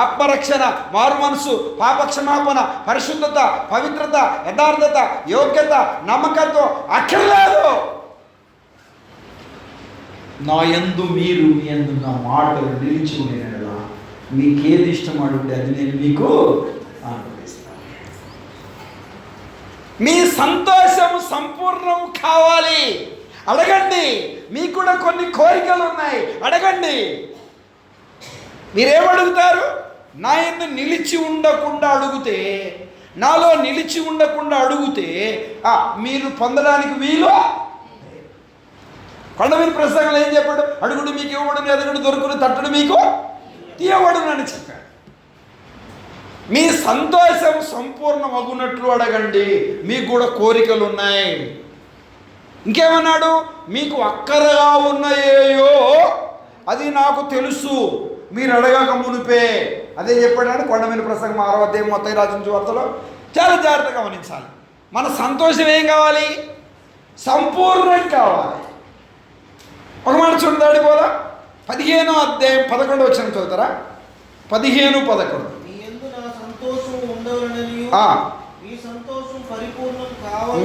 ఆత్మరక్షణ, మారు మనసు, పాపక్షమాపణ, పరిశుద్ధత, పవిత్రత, యథార్థత, యోగ్యత, నమ్మకంతో అక్కర్లేదు. నా యందు మీరు మీ యందు నా మాటలు నిలిచి ఉండేలా మీకేది ఇష్టం అడుగుంటే అది నేను మీకు అనుగ్రహిస్తాను. మీ సంతోషము సంపూర్ణం కావాలి, అడగండి. మీకు కూడా కొన్ని కోరికలు ఉన్నాయి, అడగండి. మీరేమడుగుతారు? నా యందు నిలిచి ఉండకుండా అడిగితే, నాలో నిలిచి ఉండకుండా అడిగితే మీరు పొందడానికి వీలు. కొండమీద ప్రసంగంలో ఏం చెప్పాడు? అడుగుడు మీకు ఇవ్వబడును, ఎదుగుడు దొరుకును, తట్టుడు మీకు తీయబడును అని చెప్పాడు. మీ సంతోషం సంపూర్ణమగునట్లు అడగండి. మీకు కూడా కోరికలు ఉన్నాయి. ఇంకేమన్నాడు? మీకు అక్కరగా ఉన్నాయేయో అది నాకు తెలుసు, మీరు అడగక మునిపే. అదే చెప్పాడు కొండమీద ప్రసంగం 6వ అధ్యాయం మత్తయి రాసిన సువార్తలో. చాలా జాగ్రత్తగా గమనించాలి. మన సంతోషం ఏం కావాలి? సంపూర్ణం కావాలి. ఒక మాట చూడదాడి పోలా 15వ అధ్యాయం 11వ వచనం చదువుతారా? 15:11.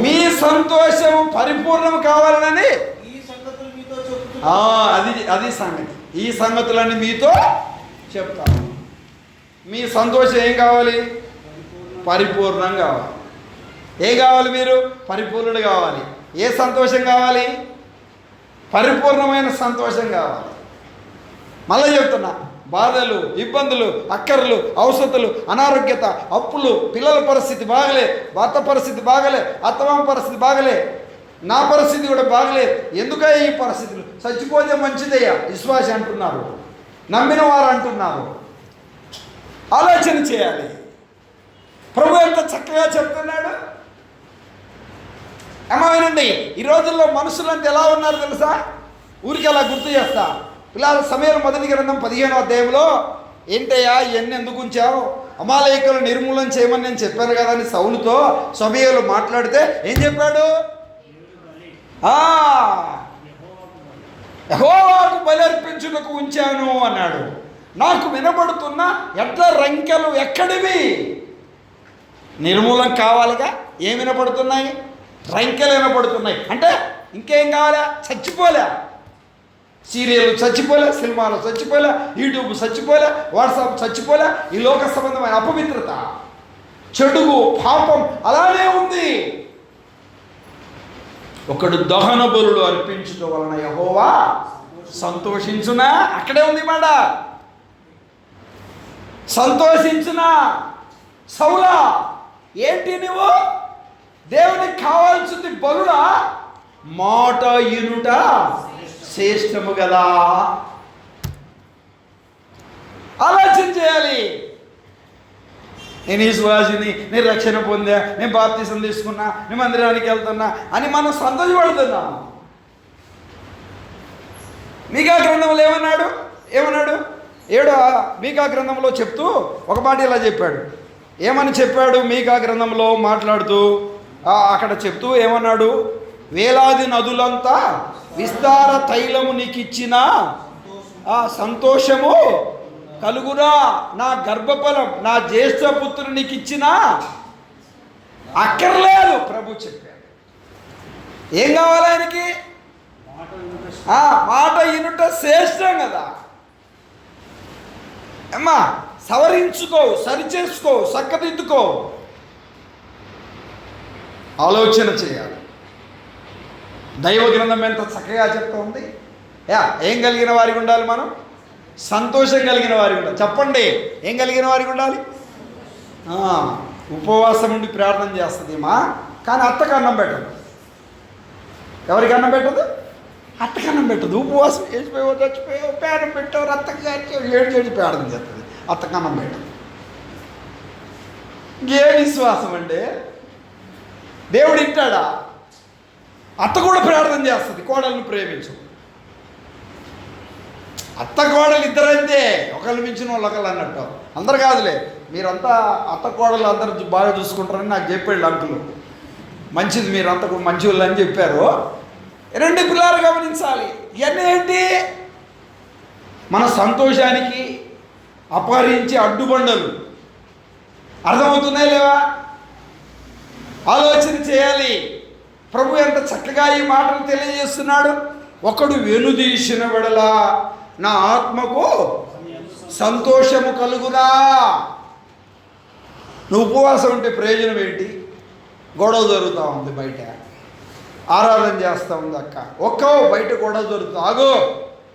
మీ సంతోషం పరిపూర్ణం కావాలని అది సంగతి. ఈ సంగతులన్నీ మీతో చెప్తాను. మీ సంతోషం ఏం కావాలి? పరిపూర్ణం కావాలి. ఏం కావాలి? మీరు పరిపూర్ణుడు కావాలి. ఏ సంతోషం కావాలి? పరిపూర్ణమైన సంతోషం కావాలి. మళ్ళీ చెప్తున్నా, బాధలు, ఇబ్బందులు, అక్కర్లు, అవసరతలు, అనారోగ్యత, అప్పులు, పిల్లల పరిస్థితి బాగలే, భర్త పరిస్థితి బాగలే, అత్తమామ పరిస్థితి బాగలే, నా పరిస్థితి కూడా బాగలేదు, ఎందుకయ్యా ఈ పరిస్థితులు, చచ్చిపోతే మంచిదయ్యా విశ్వాసి అంటున్నారు, నమ్మిన వారు అంటున్నారు. ఆలోచన చేయాలి. ప్రభు ఎంత చక్కగా చెప్తున్నాడు. ఏమైనండి, ఈ రోజుల్లో మనుషులంతా ఎలా ఉన్నారు తెలుసా? ఊరికి అలా గుర్తు చేస్తా. పిల్లల సమయం 1 గ్రంథం 15వ అధ్యాయంలో, ఏంటయ్యా ఇవన్నీ ఎందుకు ఉంచావు, అమాలేకులను నిర్మూలన చేయమని నేను చెప్పాను కదా అని సౌలుతో సమయంలో మాట్లాడితే ఏం చెప్పాడు? యెహోవాకు బలి అర్పించుటకు ఉంచాను అన్నాడు. నాకు వినబడుతున్న ఎడ్ల రంకెలు ఎక్కడివి? నిర్మూలన కావాలిగా. ఏమి వినపడుతున్నాయి? రంకెలు వినపడుతున్నాయి. అంటే ఇంకేం కావాలా? చచ్చిపోలే. సీరియల్ చచ్చిపోలే, సినిమాలు చచ్చిపోలే, యూట్యూబ్ చచ్చిపోలే, వాట్సాప్ చచ్చిపోలే. ఈ లోక సంబంధమైన అపవిత్రత, చెడుగు, పాపం అలానే ఉంది. ఒకడు దహన బలులు అర్పించడం వలన యెహోవా సంతోషించునా? అక్కడే ఉంది మాట. సంతోషించునా? సౌలా, ఏంటి నువ్వు? దేవునికి కావాల్సింది బలుడా? మాట ఇనుట శ్రేష్టము కదా. ఆలోచన చేయాలి. నేను విశ్వాసిని, నేను రక్షణ పొందా, నేను బాప్తిసం తీసుకున్నా, నేను మందిరానికి వెళ్తున్నా అని మనం సంతోషపడుతున్నాం. మీకా గ్రంథంలో ఏమన్నాడు? మీకా గ్రంథంలో చెప్తూ ఒక మాట ఇలా చెప్పాడు. ఏమని చెప్పాడు? మీకా గ్రంథంలో మాట్లాడుతూ అక్కడ చెప్తూ ఏమన్నాడు? వేలాది నదులంతా విస్తార తైలము నీకు ఇచ్చిన సంతోషము కలుగురా, నా గర్భఫలం, నా జ్యేష్ఠ పుత్రుడు నీకు ఇచ్చిన అక్కర్లేదు. ప్రభు చెప్పాడు. ఏం కావాలి ఆయనకి? మాట ఇనుట శ్రేష్టం కదా. అమ్మా, సవరించుకో, సరిచేసుకో, చక్కదిద్దుకో, ఆలోచన చేయాలి. దైవ గ్రంథం ఎంత చక్కగా చెప్తా ఉంది. ఏం కలిగిన వారికి ఉండాలి? మనం సంతోషం కలిగిన వారికి ఉండాలి. చెప్పండి, ఏం కలిగిన వారికి ఉండాలి? ఉపవాసం ఉండి ప్రార్థన చేస్తుంది మా, కానీ అత్తకు అన్నం పెట్టదు. ఎవరికి అన్నం పెట్టదు? అత్తకు అన్నం పెట్టదు. ఉపవాసం వేసిపోయావు, చచ్చిపోయావు, పేరం పెట్టావు, రత్తకు ఏడ్చేసి ప్రార్థన చేస్తుంది. అత్తకు అన్నం పెట్టదు. ఇంకే విశ్వాసం అంటే దేవుడు వింటాడా? అత్త కూడా ప్రార్థన చేస్తుంది, కోడలను ప్రేమించు. అత్త కోడలు ఇద్దరంతే, ఒకళ్ళు మించిన వాళ్ళు ఒకళ్ళు అన్నట్టు. అందరు కాదులే, మీరంతా అత్త కోడలు అందరు బాగా చూసుకుంటారని నాకు చెప్పాడు అంకులు. మంచిది, మీరంతా మంచి వాళ్ళు అని చెప్పారు. రెండు పిల్లలు గమనించాలి. ఇవన్నీ ఏంటి? మన సంతోషానికి అపహరించి అడ్డుబండలు. అర్థమవుతున్నాయి లేవా? ఆలోచన చేయాలి. ప్రభు ఎంత చక్కగా ఈ మాటలు తెలియజేస్తున్నాడు. ఒకడు వెనుదీసిన వెడలా నా ఆత్మకు సంతోషము కలుగునా. నువ్వు ఉపవాసం ఉంటే ప్రయోజనం ఏంటి? గొడవ జరుగుతూ ఉంది, బయట ఆరాధన చేస్తూ ఉంది అక్క, బయట గొడవ జరుగుతుంది. ఆగో,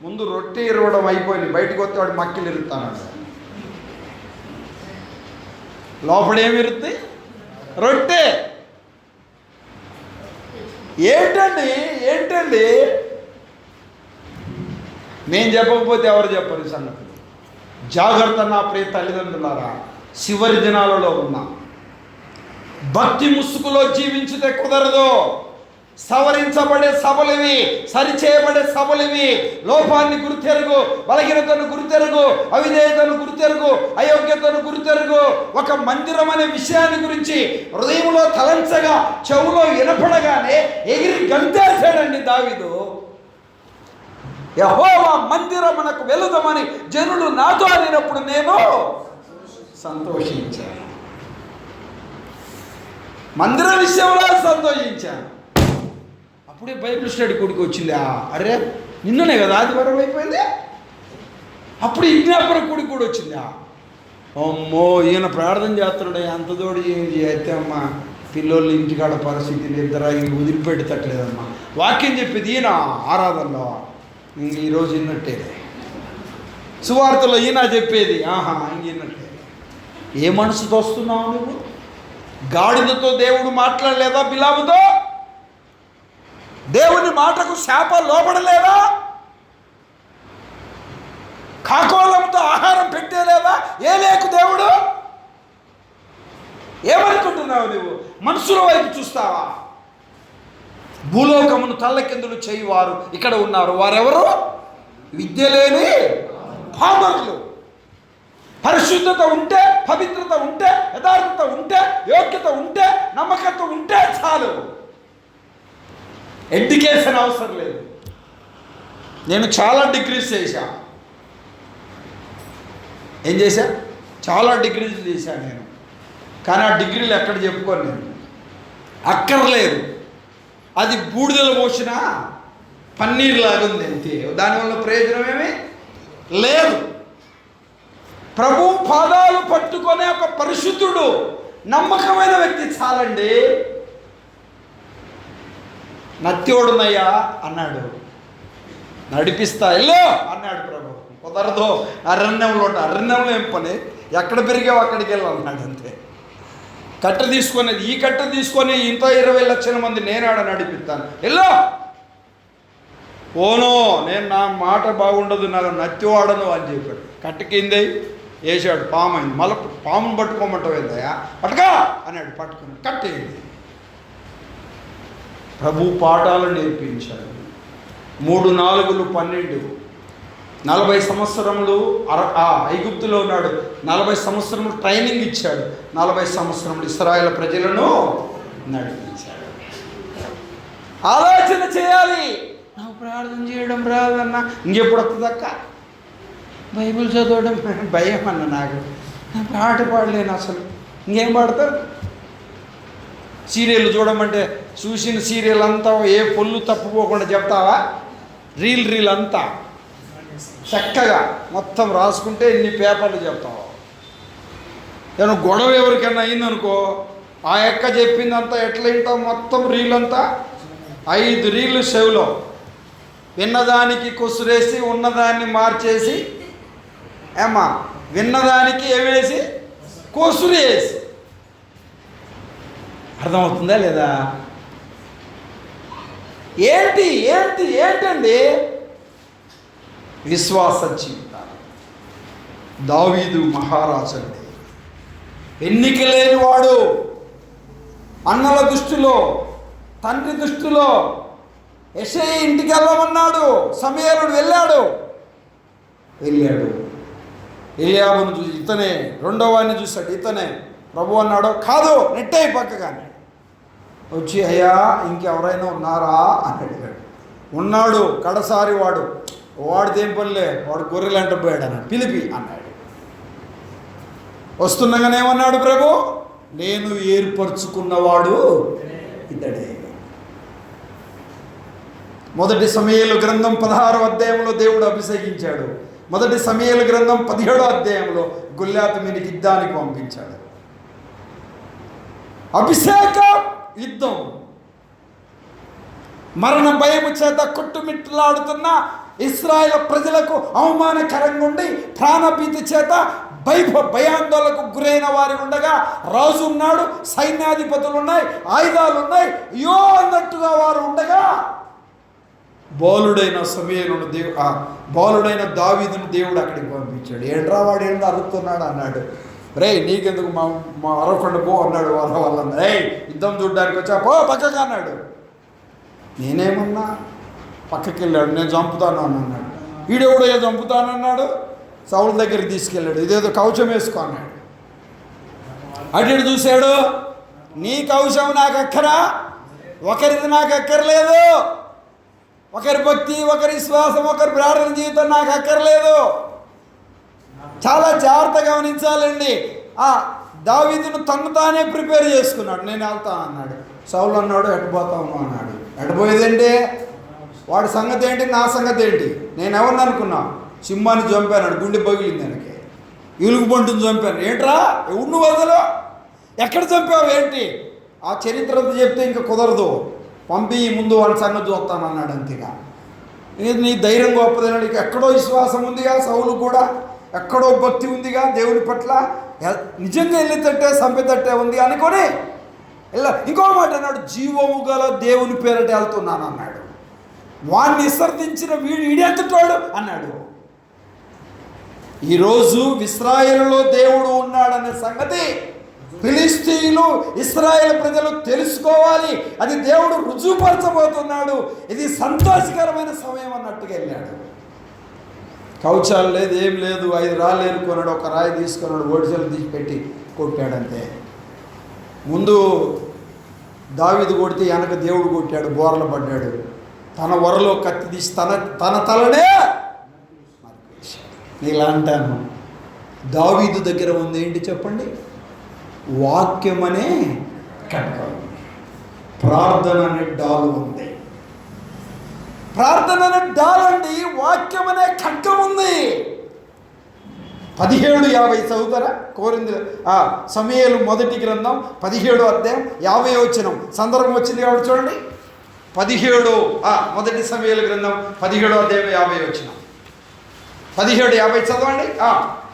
ముందు రొట్టె ఇరవడం అయిపోయింది, బయటకు వస్తే వాడు మక్కిలు ఇరుతాడు. లోపడేమి ఇరుద్ది? రొట్టె. ఏంటండి నేను చెప్పకపోతే ఎవరు చెప్పరు ఈ సంగతులు. జాగ్రత్త నా ప్రియ తల్లిదండ్రులారా, చివరి దినాలలో ఉన్నా. భక్తి ముసుగులో జీవించితే కుదరదు. సవరించబడే సభలివి, సరిచేయబడే సభలివి. లోపాన్ని గుర్తెరుగు, బలహీనతను గుర్తెరుగు, అవిధేయతను గుర్తెరుగు, అయోగ్యతను గుర్తెరుగు. ఒక మందిరం అనే విషయాన్ని గురించి హృదయంలో తలంచగా, చెవులో వినపడగానే ఎగిరి గంతేశాడండి దావీదు. యెహోవా మందిరమునకు వెళుదామని జనులు నాతో అనినప్పుడు నేను సంతోషించాను. మందిర విషయంలో సంతోషించాను. అప్పుడే బైబిల్ స్టడీ కొడుకు వచ్చింది. అరే, నిన్ననే కదా ఆదివారం అయిపోయింది. అప్పుడు విజ్ఞాపన కొడుకు కూడా వచ్చిందా? అమ్మో, ఈయన ప్రార్థన చేస్తున్నాడు, అంత తోడు అయితే అమ్మ పిల్లోళ్ళు ఇంటికాడ పరిస్థితి ఇద్దరు వదిలిపెట్టట్లేదమ్మా. వాక్యం చెప్పేది ఈయన ఆరాధనలో. ఇంక ఈరోజు విన్నట్టే. సువార్తలో ఈయన చెప్పేది ఇంక విన్నట్టే. ఏ మనసుతో వస్తున్నావు నువ్వు? గాడిదతో దేవుడు మాట్లాడలేదా? బిలాముతో దేవుని మాటకు శాప లోపడలేదా? కాకోలంతో ఆహారం పెట్టేలేదా? ఏ లేకు దేవుడు? ఏమనుకుంటున్నావు నువ్వు? మనుషుల వైపు చూస్తావా? భూలోకమును తల్లకిందులు చేయువారు ఇక్కడ ఉన్నారు. వారెవరు? విద్య లేని పామరులు. పరిశుద్ధత ఉంటే, పవిత్రత ఉంటే, యథార్థత ఉంటే, యోగ్యత ఉంటే, నమ్మకత్వం ఉంటే చాలు. ఎడ్యుకేషన్ అవసరం లేదు. నేను చాలా డిగ్రీస్ చేశా. ఏం చేశా? చాలా డిగ్రీస్ చేశాను నేను. కానీ ఆ డిగ్రీలు ఎక్కడ చెప్పుకోను నేను, అక్కర్లేదు. అది బూడిదలు పోసిన పన్నీర్ లాగుంది అంతే, దానివల్ల ప్రయోజనం ఏమీ లేదు. ప్రభు పాదాలు పట్టుకునే ఒక పరిశుద్ధుడు, నమ్మకమైన వ్యక్తి చాలండి. నత్యోడునయ్యా అన్నాడు, నడిపిస్తా ఎల్లో అన్నాడు ప్రభు. కుదరదు, అరణ్యంలో అరణ్యంలో ఏం పని, ఎక్కడ పెరిగావు అక్కడికి వెళ్ళి అన్నాడు అంతే. కట్ట తీసుకునేది, ఈ కట్ట తీసుకొని ఇంత 20 లక్షల మంది నేనాడ నడిపిస్తాను ఎల్లో. ఓనో, నేను నా మాట బాగుండదు, నాకు నత్తి వాడను అని చెప్పాడు. కట్ట కిందే వేసాడు, పాము అయింది. మళ్ళీ పామును పట్టుకోమంటావు ఏందయ్యా, పట్టుకా అన్నాడు. పట్టుకుని కట్టేయండి. ప్రభు పాఠాలు నేర్పించాడు. 3 4 12 40 సంవత్సరములు ఐగుప్తులో ఉన్నాడు. 40 సంవత్సరములు ట్రైనింగ్ ఇచ్చాడు. 40 సంవత్సరములు ఇశ్రాయేలు ప్రజలను నడిపించాడు. ఆలోచన చేయాలి. నాకు ప్రార్థన చేయడం రాదన్నా, ఇంకెప్పుడు వస్తుందక్క, బైబిల్ చదవడం భయం అన్న, నాకు పాట పాడలేను అసలు, ఇంకేం పాడతారు. సీరియల్ చూడమంటే చూసిన సీరియల్ అంతా ఏ పొల్లు తప్పుకోకుండా చెప్తావా, రీల్ అంతా చక్కగా మొత్తం రాసుకుంటే ఇన్ని పేపర్లు చెప్తావు. నేను గొడవ ఎవరికైనా అయిందనుకో, ఆ ఎక్క చెప్పిందంతా ఎట్లా వింటావు, మొత్తం రీల్ అంతా 5 రీళ్ళు చెవిలో, విన్నదానికి కొసురేసి ఉన్నదాన్ని మార్చేసి, ఏమా విన్నదానికి ఏమేసి కొసురేసి. అర్థమవుతుందా లేదా? ఏంటండి విశ్వాస జీవితాలు. దావీదు మహారాజు అండి, ఎన్నిక లేనివాడు. అన్నల దృష్టిలో, తండ్రి దృష్టిలో యెషయా ఇంటికి వెళ్ళమన్నాడు, సమూయేలు వెళ్ళాడు. ఎలియాబును చూసి ఇతనే, రెండో వాడిని చూశాడు, ఇతనే. ప్రభు అన్నాడు, కాదు నెట్టయి పక్కగానే. వచ్చి అయ్యా ఇంకెవరైనా ఉన్నారా అని అడిగాడు. ఉన్నాడు, కడసారి వాడిదేం పనిలే, వాడు గొర్రెలు అంట పోయాడు అన్నాడు. పిలిపి అన్నాడు. వస్తుండగానే ఏమన్నాడు ప్రభు, నేను ఏర్పరచుకున్నవాడు ఇతడే. మొదటి సమూయేలు గ్రంథం 16వ అధ్యాయంలో దేవుడు అభిషేకించాడు. మొదటి సమూయేలు గ్రంథం 17వ అధ్యాయంలో గొల్యాతు మీదకి యుద్ధానికి పంపించాడు. అభిషేకం, యుద్ధం. మరణ భయము చేత కొట్టుమిట్టులాడుతున్న ఇశ్రాయేలు ప్రజలకు అవమానకరంగా ఉండి ప్రాణభీతి చేత భయాందోళనకు గురైన వారి ఉండగా రాజు ఉన్నాడు, సైన్యాధిపతులు ఉన్నాయి, ఆయుధాలు ఉన్నాయి, అయ్యో అన్నట్టుగా వారు ఉండగా బాలుడైన దావీదును దేవుడు అక్కడికి పంపించాడు. ఏంట్రా వాడు ఏంటో అరుస్తున్నాడు అన్నాడు. రే నీకెందుకు మా అరవకుండా పో అన్నాడు. వాళ్ళ రే యుద్ధం చూడడానికి వచ్చా, పో పక్కగా అన్నాడు. నేనేమన్నా, పక్కకి వెళ్ళాడు. నేను చంపుతాను అని అన్నాడు. వీడెవడో ఏదో చంపుతానన్నాడు. సౌలు దగ్గరికి తీసుకెళ్ళాడు. ఇదేదో కవచం వేసుకో అన్నాడు. అటు చూశాడు, నీ కవచం నాకు అక్కరా, ఒకరిది నాకు అక్కర్లేదు. ఒకరి భక్తి, ఒకరి విశ్వాసం, ఒకరి ప్రార్థన జీవితం నాకు అక్కర్లేదు. చాలా జాగ్రత్తగా గమనించాలండి. దావీదును తను తానే ప్రిపేర్ చేసుకున్నాడు. నేను వెళ్తాను అన్నాడు. సౌలు అన్నాడు, ఎట్టుపోతాము అన్నాడు. ఎట్టుపోయేదేంటి, వాడి సంగతి ఏంటి, నా సంగతి ఏంటి. నేను ఎవరిని అనుకున్నా, సింహాన్ని చంపాను, గుండె పగిలింది దానికి. ఎలుగుబంటుని చంపాను. ఏంట్రా ఎవడు వదలు, ఎక్కడ చంపావు ఏంటి, ఆ చరిత్ర అంతా చెప్తే ఇంకా కుదరదు, పంపి ముందు వాడి సంగతి చూస్తాను అన్నాడు. అంతేగా నీ ధైర్యం గొప్పదన్నాడు. ఇక ఎక్కడో విశ్వాసం ఉందిగా సౌలు కూడా, ఎక్కడో భక్తి ఉందిగా దేవుని పట్ల, నిజంగా వెళ్ళేటట్టే చంపేటట్టే ఉంది అనుకొని ఇంకో మాట అన్నాడు, జీవము గల దేవుని పేరట వెళ్తున్నాను అన్నాడు. వాడిని విసర్జించిన వీడెంతటోడు అన్నాడు. ఈరోజు ఇశ్రాయేలులో దేవుడు ఉన్నాడనే సంగతి ఫిలిష్తీయులు, ఇశ్రాయేలు ప్రజలు తెలుసుకోవాలి. అది దేవుడు రుజువుపరచబోతున్నాడు. ఇది సంతోషకరమైన సమయం అన్నట్టుగా వెళ్ళాడు. కవచాలు లేదు, ఏం లేదు. 5 రాళ్ళు ఏరుకున్నాడు, ఒక రాయి తీసుకున్నాడు, ఓడిసెలు తీసి పెట్టి కొట్టాడంతే. ముందు దావీదు కొడితే వెనక దేవుడు కొట్టాడు, బోర్ల పడ్డాడు. తన వరలో కత్తి తీసి తన తలనే ఇలా అంటాను. దావీదు దగ్గర ఉంది ఏంటి చెప్పండి, వాక్యమనే ఖడ్గం. ప్రార్థన అనే డాలు ఉంది. ప్రార్థన అనే డాల్ అండి, వాక్యం అనే ఖడ్గం ఉంది. 17:50 చదువుతారా? కోరింది సమూయేలు మొదటి గ్రంథం 17వ అధ్యాయం 50వ వచనం. సందర్భం వచ్చింది కాబట్టి చూడండి. 17 మొదటి సమూయేలు గ్రంథం 17వ అధ్యాయం 50వ వచనం. 17:50 చదవండి.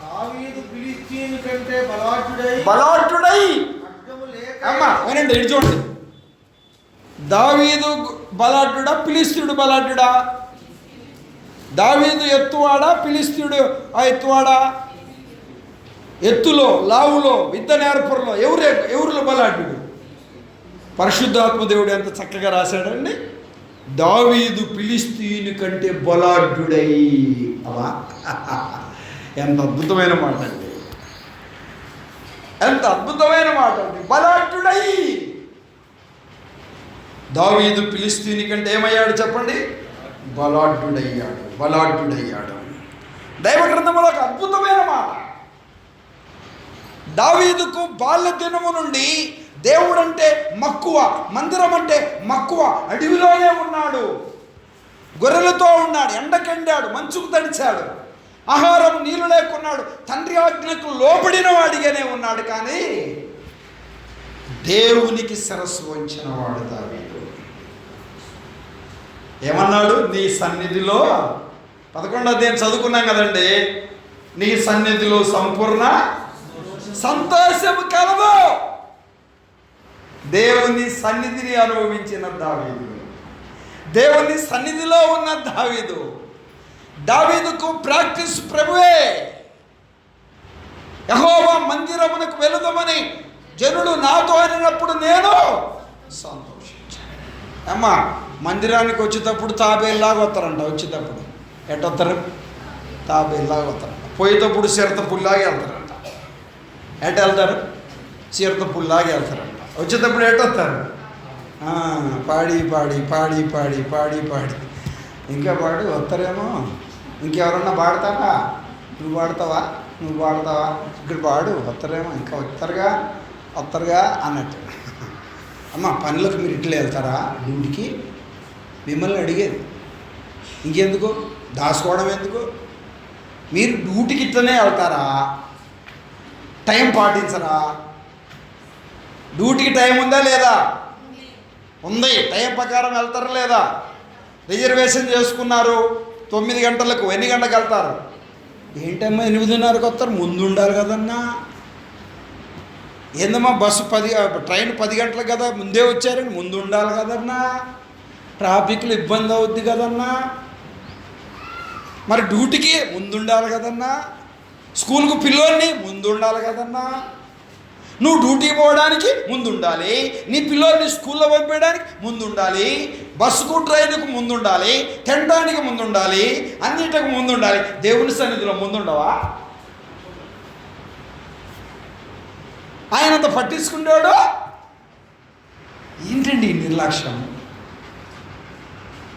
దావీదు ఫిలిష్తీయుని కంటే బలాఢ్యుడై ఖడ్గము లేక అమ్మా వినండి, ఇటు చూడండి. దావీదు బలాఢ్యుడా, ఫిలిష్తీయుడు బలాఢ్యుడా? దావీదు ఎత్తువాడా, ఫిలిష్తీయుడు ఎత్తువాడా? ఎత్తులో, లావులో, విద్య నేర్పరలో ఎవరిలో బలాఢ్యుడు? పరిశుద్ధాత్మ దేవుడు ఎంత చక్కగా రాశాడండి. దావీదు ఫిలిష్తీయుని కంటే బలాఢ్యుడై. అలా ఎంత అద్భుతమైన మాట అండి, ఎంత అద్భుతమైన మాట అండి. బలాఢ్యుడై దావీదు ఫిలిష్తీయుని కంటే ఏమయ్యాడు చెప్పండి? బలాఢ్యుడయ్యాడు. దైవ గ్రంథంలో ఒక అద్భుతమైన మాట. దావీదుకు బాల్య దినము నుండి దేవుడంటే మక్కువ, మందిరం అంటే మక్కువ. అడవిలోనే ఉన్నాడు, గొర్రెలతో ఉన్నాడు, ఎండకెండాడు, మంచుకు తడిచాడు, ఆహారం నీళ్ళు లేకున్నాడు, తండ్రి ఆజ్ఞకు లోబడిన వాడిగానే ఉన్నాడు. కానీ దేవునికి శిరస్సు వంచిన వాడు దావీదు. ఏమన్నాడు? నీ సన్నిధిలో 11వ అధ్యాయం చదువుకున్నాం కదండి. నీ సన్నిధిలో సంపూర్ణ సంతోషము కలదు. దేవుని సన్నిధిని అనుభవించిన దావీదు, దేవుని సన్నిధిలో ఉన్న దావీదు. దావీదుకు ప్రాక్టీస్ ప్రభువే. యెహోవా మందిరమునకు వెళుదామని జనులు నాతో అనినప్పుడు నేను సంతోషించాను. అమ్మా మందిరానికి వచ్చేటప్పుడు తాబేలాగా వస్తారంట. వచ్చేటప్పుడు ఎట్టొస్తారు? తాబేలాగా వస్తారంట. పోయేటప్పుడు చిరత పుల్లాగా వెళ్తారంట. ఎట వెళ్తారు? చిరత పుల్లాగా వెళ్తారంట. వచ్చేటప్పుడు ఎట్టొస్తారు? పాడి పాడి పాడి పాడి పాడి పాడి ఇంకా పాడి వస్తారేమో. ఇంకెవరన్నా పాడతారా? నువ్వు పాడతావా? ఇక్కడ పాడు, వస్తారేమో. ఇంకా వస్తారుగా అన్నట్టు. అమ్మ పనులకు మీరు ఇట్లా వెళ్తారా? డ్యూటీకి మిమ్మల్ని అడిగేది. ఇంకెందుకు దాచుకోవడం ఎందుకు? మీరు డ్యూటీకి ఇట్లనే వెళ్తారా? టైం పాటించరా? డ్యూటీకి టైం ఉందా లేదా? ఉంది. టైం ప్రకారం వెళ్తారా లేదా? రిజర్వేషన్ చేసుకున్నారు 9 గంటలకు. ఎన్ని గంటలకు వెళ్తారు? ఏంటమ్మా 8:30కి వస్తారు? ముందు ఉండాలి కదన్నా. ఏందమ్మా బస్సు ట్రైన్ 10 గంటలకు కదా, ముందే వచ్చారని ముందు ఉండాలి కదన్నా. ట్రాఫిక్లో ఇబ్బంది అవుద్ది కదన్నా. మరి డ్యూటీకి ముందు ఉండాలి కదన్నా. స్కూల్కు పిల్లోని ముందు ఉండాలి కదన్నా. నువ్వు డ్యూటీకి పోవడానికి ముందు ఉండాలి, నీ పిల్లోని స్కూల్లో పంపించడానికి ముందు ఉండాలి, బస్సుకు ట్రైన్కు ముందు ఉండాలి, తినడానికి ముందు ఉండాలి, అన్నిటికి ముందు ఉండాలి. దేవుని సన్నిధిలో ముందుండవా? ఆయనంత పట్టించుకుంటాడు. ఏంటండి నిర్లక్ష్యం?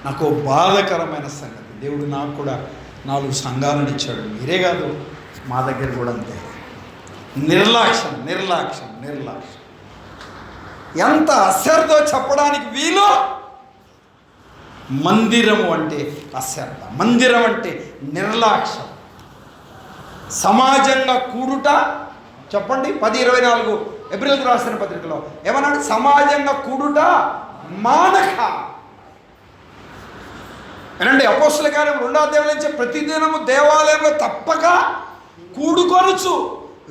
నాకు బాధాకరమైన సంగతి. దేవుడు నాకు కూడా 4 సంఘాలను ఇచ్చాడు. మీరే కాదు, మా దగ్గర కూడా అంతే. నిర్లక్ష్యం. ఎంత అశ్రద్ధ చెప్పడానికి వీలు. మందిరము అంటే అశ్రద్ధ, మందిరం అంటే నిర్లక్ష్యం. సమాజంగా కూడుట చెప్పండి. 10:24 ఏప్రిల్కి రాసిన పత్రికలో ఏమన్నాడు? సమాజంగా కూడుట మానక. ఏనండి అపోస్తల కార్యం 2వ అధ్యాయం నుంచి ప్రతిదినము దేవాలయంలో తప్పక కూడుకొనుచు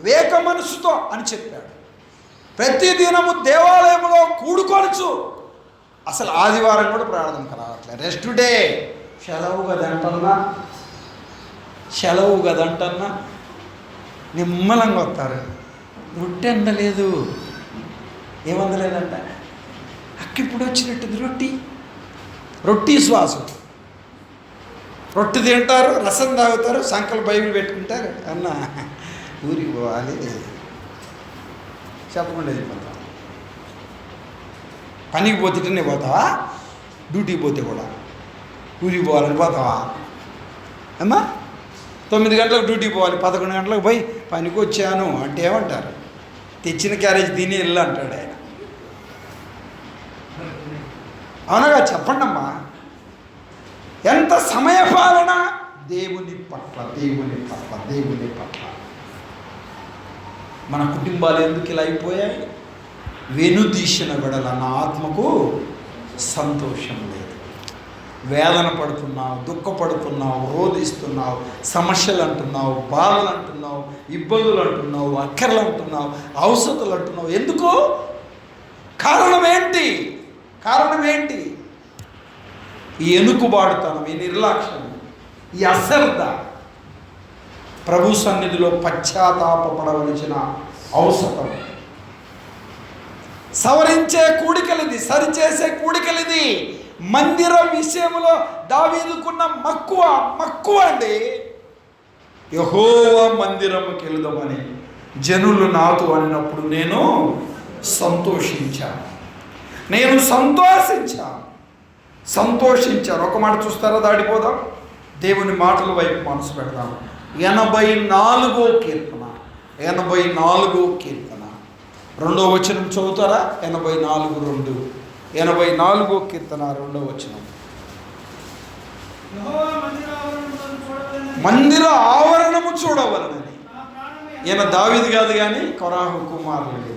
వేక మనసుతో అని చెప్పాడు. ప్రతిదినము దేవాలయంలో కూడుకొనుచు. అసలు ఆదివారం కూడా ప్రార్థనకు రావట్లేదు. రెస్ట్ డే, సెలవు కదంటన్నా నిమ్మలంగా వస్తారు. రొట్టె అందలేదు. ఏమందలేదంట? అక్కిప్పుడు వచ్చినట్టుంది రొట్టి శ్వాసం. రొట్టె తింటారు, రసం తాగుతారు, సంకలు బైబిల్ పెట్టుకుంటారు. అన్న ఊరికి పోవాలి చెప్పకుండా వెళ్ళిపోతాం. పనికి పోతేనే పోతావా? డ్యూటీకి పోతే కూడా ఊరికి పోవాలని పోతావా? అమ్మా 9 గంటలకు డ్యూటీకి పోవాలి, 11 గంటలకు పోయి పనికి వచ్చాను అంటే ఏమంటారు? తెచ్చిన క్యారేజ్ తిని వెళ్ళు అంటాడు ఆయన. అవునగా చెప్పండి అమ్మా. ఎంత సమయపాలన దేవుని పట్ల, దేవుని పట్ల, దేవుని పట్ల. మన కుటుంబాలు ఎందుకు ఇలా అయిపోయాయి? వెనుదీసిన వెడల నా ఆత్మకు సంతోషం లేదు. వేదన పడుతున్నావు, దుఃఖపడుతున్నావు, రోధిస్తున్నావు, సమస్యలు అంటున్నావు, బాధలు అంటున్నావు, ఇబ్బందులు అంటున్నావు, అక్కర్లు అంటున్నావు, అవసరాలు అంటున్నావు. ఎందుకు? కారణం ఏంటి? కారణం ఏంటి? ఈ ఎనుకుబాటుతనం, ఈ నిర్లక్ష్యం, ఈ అశ్రద్ధ. ప్రభు సన్నిధిలో పశ్చాత్తాపపడవలసిన అవసరం. సవరించే కూడికలిది, సరిచేసే కూడికలిది. మందిరం విషయంలో దావీదుకున్న మక్కువ అండి. యెహోవా మందిరముకి వెళదామని జనులు నాతో అన్నప్పుడు నేను సంతోషించాను. ఒక మాట చూస్తారా? దాడిపోదాం. దేవుని మాటల వైపు మనసు పెడదాం. 84వ కీర్తన, 84వ కీర్తన 2వ వచనం చదువుతారా? 84:2, 84వ కీర్తన 2వ వచనం. మందిర ఆవరణము చూడవలనని. ఈయన దావీదు కాదు కానీ కొరాహు కుమారుడు.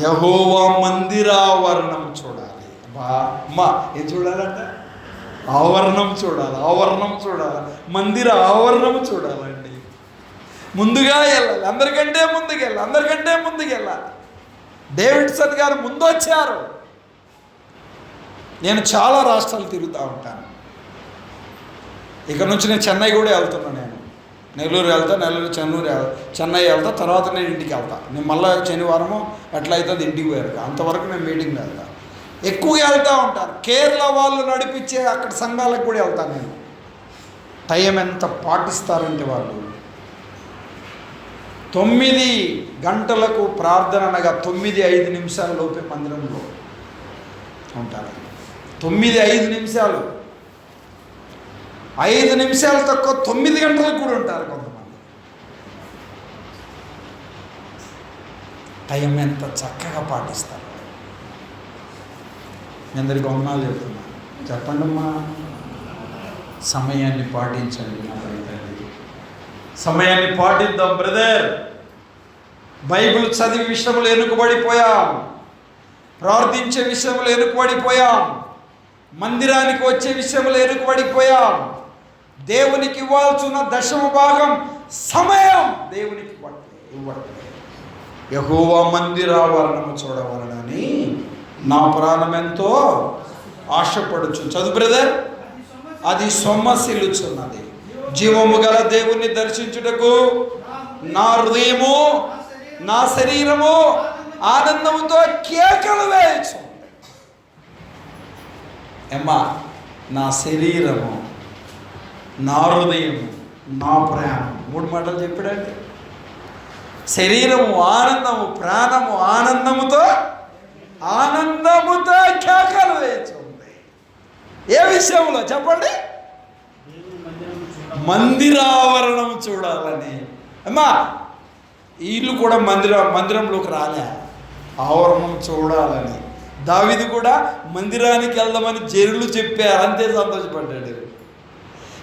యెహోవా మందిరావరణం చూడాలి. అమ్మా ఏం చూడాలంట? ఆవరణం చూడాలి. మందిర ఆవరణం చూడాలండి. ముందుగా వెళ్ళాలి, అందరికంటే ముందుకెళ్ళాలి. డేవిడ్సన్ గారు ముందు వచ్చారు. నేను చాలా రాష్ట్రాలు తిరుగుతూ ఉంటాను. ఇక్కడ నుంచి నేను చెన్నై కూడా వెళ్తున్నాను. నేను నెల్లూరు వెళ్తా, చెన్నై వెళ్తా, తర్వాత నేను ఇంటికి వెళ్తా. నేను మళ్ళీ శనివారము ఎట్లా అవుతుంది ఇంటికి పోయారు. అంతవరకు నేను మీటింగ్ వెళ్తా. ఎక్కువగా వెళ్తూ ఉంటాను. కేరళ వాళ్ళు నడిపించే అక్కడ సంఘాలకు కూడా వెళ్తాను నేను. టైం ఎంత పాటిస్తారంటే వాళ్ళు 9 గంటలకు ప్రార్థన అనగా 9:05 నిమిషాల లోపే మందిరంలో ఉంటారు. 9:05 నిమిషాలు, 5 నిమిషాలు తక్కువ 9 గంటలకు కూడా ఉంటారు కొంతమంది. టైం ఎంత చక్కగా పాటిస్తారు. మీ అందరికీ వందనాలు చెప్తున్నాను. చెప్పండి అమ్మా. సమయాన్ని పాటించండి నా తండ్రి. సమయాన్ని పాటిద్దాం బ్రదర్. బైబిల్ చదివి విషయంలో వెనుకబడిపోయాం. ప్రార్థించే విషయంలో వెనుకబడిపోయాం. మందిరానికి వచ్చే విషయంలో వెనుకబడిపోయాం. దేవునికి ఇవ్వాల్సిన 10వ భాగం సమయం దేవునికి ఇవ్వట్లేదు. యెహోవా మందిరావరణము చూడవలనని నా ప్రాణం ఎంతో ఆశపడుచు. చదువు బ్రదర్. అది సొమ్మసిల్లుచున్నది. జీవము గల దేవుణ్ణి దర్శించుటకు నా హృదయము, నా శరీరము ఆనందముతో కేకలు వేయచ్చు. అమ్మా, నా శరీరము, నా హృదయము, నా ప్రాణం, 3 మాటలు చెప్పాడండి. శరీరము ఆనందము, ప్రాణము ఆనందముతో కేకలు వేస్తుంది. ఏ విషయంలో చెప్పండి? మందిరావరణం చూడాలని. అమ్మా, వీళ్ళు కూడా మందిరంలోకి రాలే, ఆవరణం చూడాలని. దావీదు కూడా మందిరానికి వెళ్దామని జనులు చెప్పారు, అంతే సంతోషపడ్డాడు.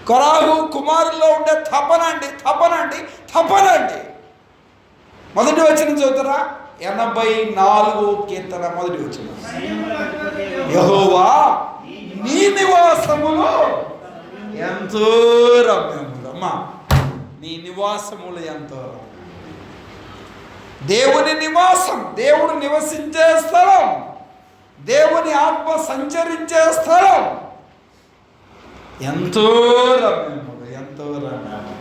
కొరాహు కుమారుల్లో ఉండే తపనండి. మొదటి వచనం చదువుతారా? 84వ కీర్తన మొదటి వచనం. యెహోవా నీ నివాసములు ఎంతో రమ్యములు. అమ్మా, నీ నివాసములు ఎంతో రమ్యం. దేవుని నివాసం, దేవుడు నివసించే స్థలం, దేవుని ఆత్మ సంచరించే స్థలం ఎంతో రమ్యములు, ఎంతో రమ్యములు.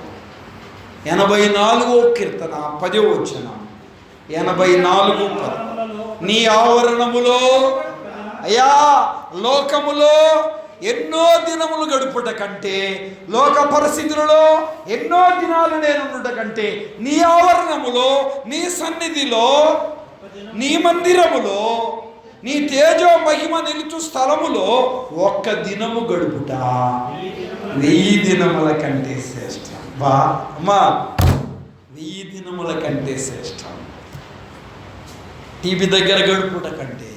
84వ కీర్తన 10వ వచనం. 84:10. నీ ఆవరణములో అయ్యా లోకములో ఎన్నో దినములు గడుపుట కంటే, లోక పరిస్థితులలో ఎన్నో దినాలు నేనుండుట కంటే, నీ ఆవరణములో, నీ సన్నిధిలో, నీ మందిరములో, నీ తేజో మహిమ నిలుచు స్థలములో 1 దినము గడుపుట 1000 దినముల కంటే శ్రేష్టం. అమ్మా, 1000 దినముల కంటే శ్రేష్టం. టీవీ దగ్గర గడుపుట కంటే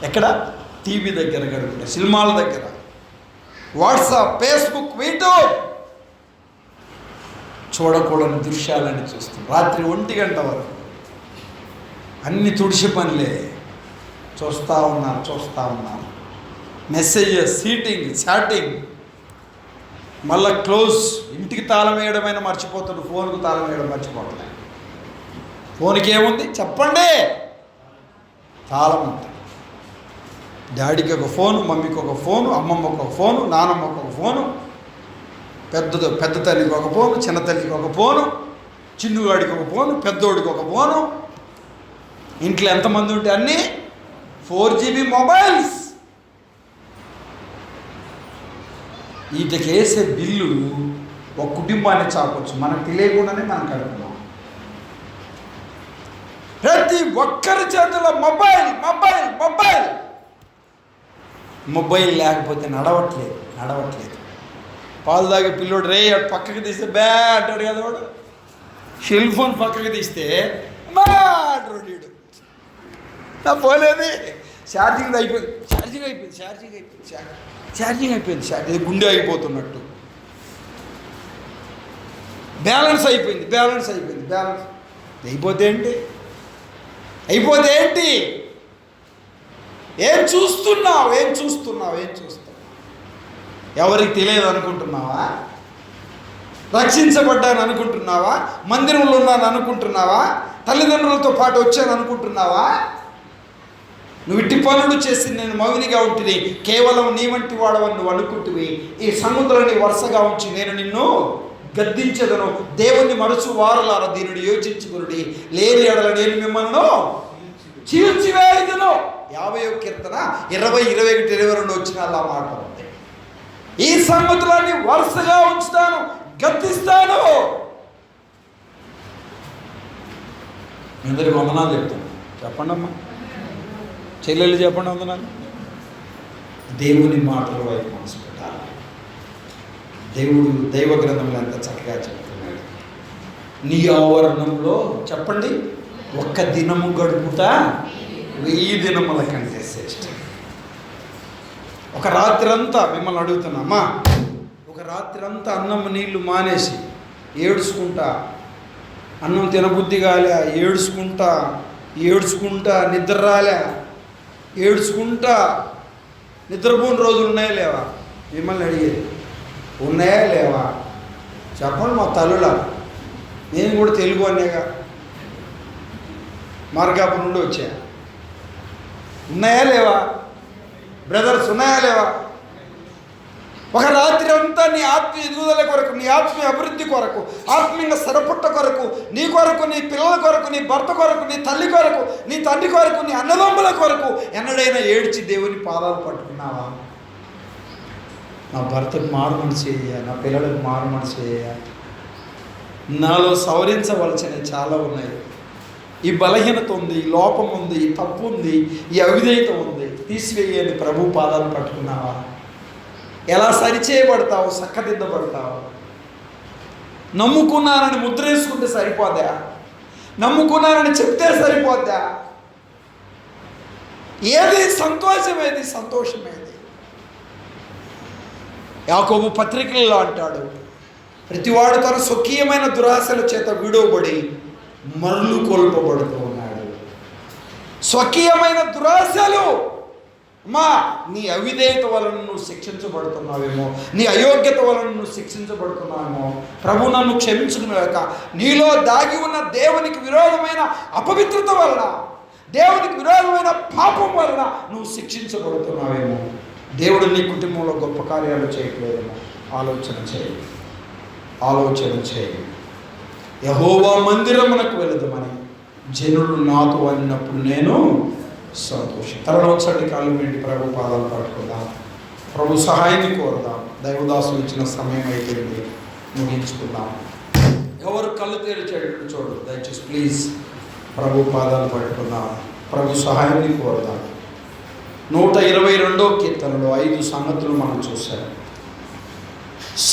ఎక్కడ? టీవీ దగ్గర గడుపుట, సినిమాల దగ్గర, వాట్సాప్, ఫేస్బుక్, యూట్యూబ్, చూడకూడని దృశ్యాలని చూస్తాం. రాత్రి 1 గంట వరకు అన్ని తుడిచి పనులే, చూస్తూ ఉన్నారు. మెసేజెస్, సీటింగ్, చాటింగ్, మళ్ళీ క్లోజ్. ఇంటికి తాళం వేయడమైనా మర్చిపోతాడు, ఫోన్కు తాళం వేయడం మర్చిపోతాడు. ఫోన్కి ఏముంది చెప్పండి? తాళం ఉంటుంది. డాడీకి ఒక ఫోను, మమ్మీకి ఒక ఫోను, అమ్మమ్మకి ఒక ఫోను, నానమ్మకి ఒక ఫోను, పెద్ద తల్లికి ఒక ఫోను, చిన్న తల్లికి ఒక ఫోను, చిన్నుగాడికి ఒక ఫోను, పెద్దోడికి ఒక ఫోను. ఇంట్లో ఎంతమంది ఉంటే అన్నీ 4GB మొబైల్స్. వీటికి వేసే బిల్లు ఒక కుటుంబాన్ని చాపొచ్చు, మనకు తెలియకుండానే మనం కడుపున్నాం. ప్రతి ఒక్కరి చేతిలో మొబైల్ మొబైల్ మొబైల్ మొబైల్ లేకపోతే నడవట్లేదు. పాలు తాగే పిల్లోడు రే పక్కకి తీస్తే బ్యా అంటాడు కదా వాడు. సెల్ ఫోన్ పక్కకి తీస్తే మా అంటాడు. నా పోలేది, ఛార్జింగ్ అయిపోయింది, గుండె అయిపోతున్నట్టు. బ్యాలెన్స్ అయిపోయింది. అయిపోతే ఏంటి? ఏం చూస్తున్నావు? ఎవరికి తెలియదు అనుకుంటున్నావా? రక్షించబడ్డాను అనుకుంటున్నావా? మందిరంలో ఉన్నాను అనుకుంటున్నావా? తల్లిదండ్రులతో పాటు వచ్చాను అనుకుంటున్నావా? నువ్వు ఇట్టి పనులు చేసి నేను మౌనిగా ఉంటుంది, కేవలం నీ వంటి వాడవని నువ్వు అనుకుంటువి. ఈ సముద్రాన్ని వరుసగా ఉంచి నేను నిన్ను గద్దించదను. దేవుణ్ణి మరచు వారులారా దీనిని యోచించుకునుడి, లేని ఎడల నేను మిమ్మల్ని చీల్చివేయుదును. 50వ కీర్తన 20, 21, 22 వచ్చిన అలా మాట ఉంది. ఈ సంగతులన్నీ వరుసగా ఉంచుతాను, గద్దిస్తాను. అందరికి వందనాలు చెప్తాను. చెప్పండి అమ్మా, చెల్లెలు చెప్పండి వందనాలు. దేవుని మాటల వైపు మనసు పెట్టాలి. దేవుడు దైవ గ్రంథంలో ఎంత చక్కగా చెప్తున్నాడు. నీ ఆవరణంలో చెప్పండి, ఒక్క దినము గడుపుతా 1000 దినముల కంటే శ్రేష్టం. ఒక రాత్రి అంతా మిమ్మల్ని అడుగుతున్నామా, ఒక రాత్రి అంతా అన్నం నీళ్లు మానేసి ఏడుచుకుంటా, అన్నం తినబుద్ధి కాలే, ఏడుచుకుంటా నిద్ర రాలే, ఏడుచుకుంటా నిద్రపోని రోజులు ఉన్నాయా లేవా? మిమ్మల్ని అడిగేది ఉన్నాయా లేవా చెప్పండి. మా తల్లుల, నేను కూడా తెలుగు అనేగా, మార్గాపు నుండి వచ్చా. ఉన్నాయా లేవా బ్రదర్స్? ఉన్నాయా లేవా? ఒక రాత్రి అంతా నీ ఆత్మీయ ఎదుగుదల కొరకు, నీ ఆత్మీయ అభివృద్ధి కొరకు, ఆత్మీయంగా సరపుట్ట కొరకు, నీ కొరకు, నీ పిల్లల కొరకు, నీ భర్త కొరకు, నీ తల్లి కొరకు, నీ తండ్రి కొరకు, నీ అన్నదమ్ముల కొరకు ఎన్నడైనా ఏడ్చి దేవుని పాదాలు పట్టుకున్నావా? నా భర్తకు మారు మనసు చేయ, నా పిల్లలకు మారు మనసు చేయ, నాలో సవరించవలసినవి చాలా ఉన్నాయి. ఈ బలహీనత ఉంది, ఈ లోపం ఉంది, ఈ తప్పు ఉంది, ఈ అవిధేయత ఉంది, తీసివేయని ప్రభు పాదాలు పట్టుకున్నావా? ఎలా సరిచేయబడతావు, చక్కదిద్దబడతావు? నమ్ముకున్నానని ముద్ర వేసుకుంటే సరిపోద్దా? నమ్ముకున్నానని చెప్తే సరిపోద్దా? ఏది సంతోషమేది? సంతోషమేది? యాకోబు పత్రికల్లో అంటాడు, ప్రతివాడు తన స్వకీయమైన దురాశల చేత విడవబడి మరలు కోల్పబడుతూ ఉన్నాడు. స్వకీయమైన దురాశలు. నీ అవిధేయత వలన నువ్వు శిక్షించబడుతున్నావేమో, నీ అయోగ్యత వలన నువ్వు శిక్షించబడుతున్నావేమో. ప్రభు నన్ను క్షమించుకునేక, నీలో దాగి ఉన్న దేవునికి విరోధమైన అపవిత్రత వలన, దేవునికి విరోధమైన పాపం వలన నువ్వు శిక్షించబడుతున్నావేమో. దేవుడు నీ కుటుంబంలో గొప్ప కార్యాలు చేయట్లేదేమో. ఆలోచన చేయి. యెహోవా మందిరమునకు వెళుదామని జనులు నాతో అన్నప్పుడు నేను సంతోషం. తరలోచండి, కాళ్ళు వెండి ప్రభు పాదాలు పట్టుకుందాం, ప్రభు సహాయాన్ని కోరుదాం. దైవదాసులు ఇచ్చిన సమయం అయితే ముగించుకుందాం. ఎవరు కళ్ళు తెరిచేటట్టు చూడు దయచేసి ప్లీజ్. ప్రభు పాదాలు పట్టుకుందాం, ప్రభు సహాయాన్ని కోరుదాం. 122వ కీర్తనలో 5 సంగతులు మనం చూసాం.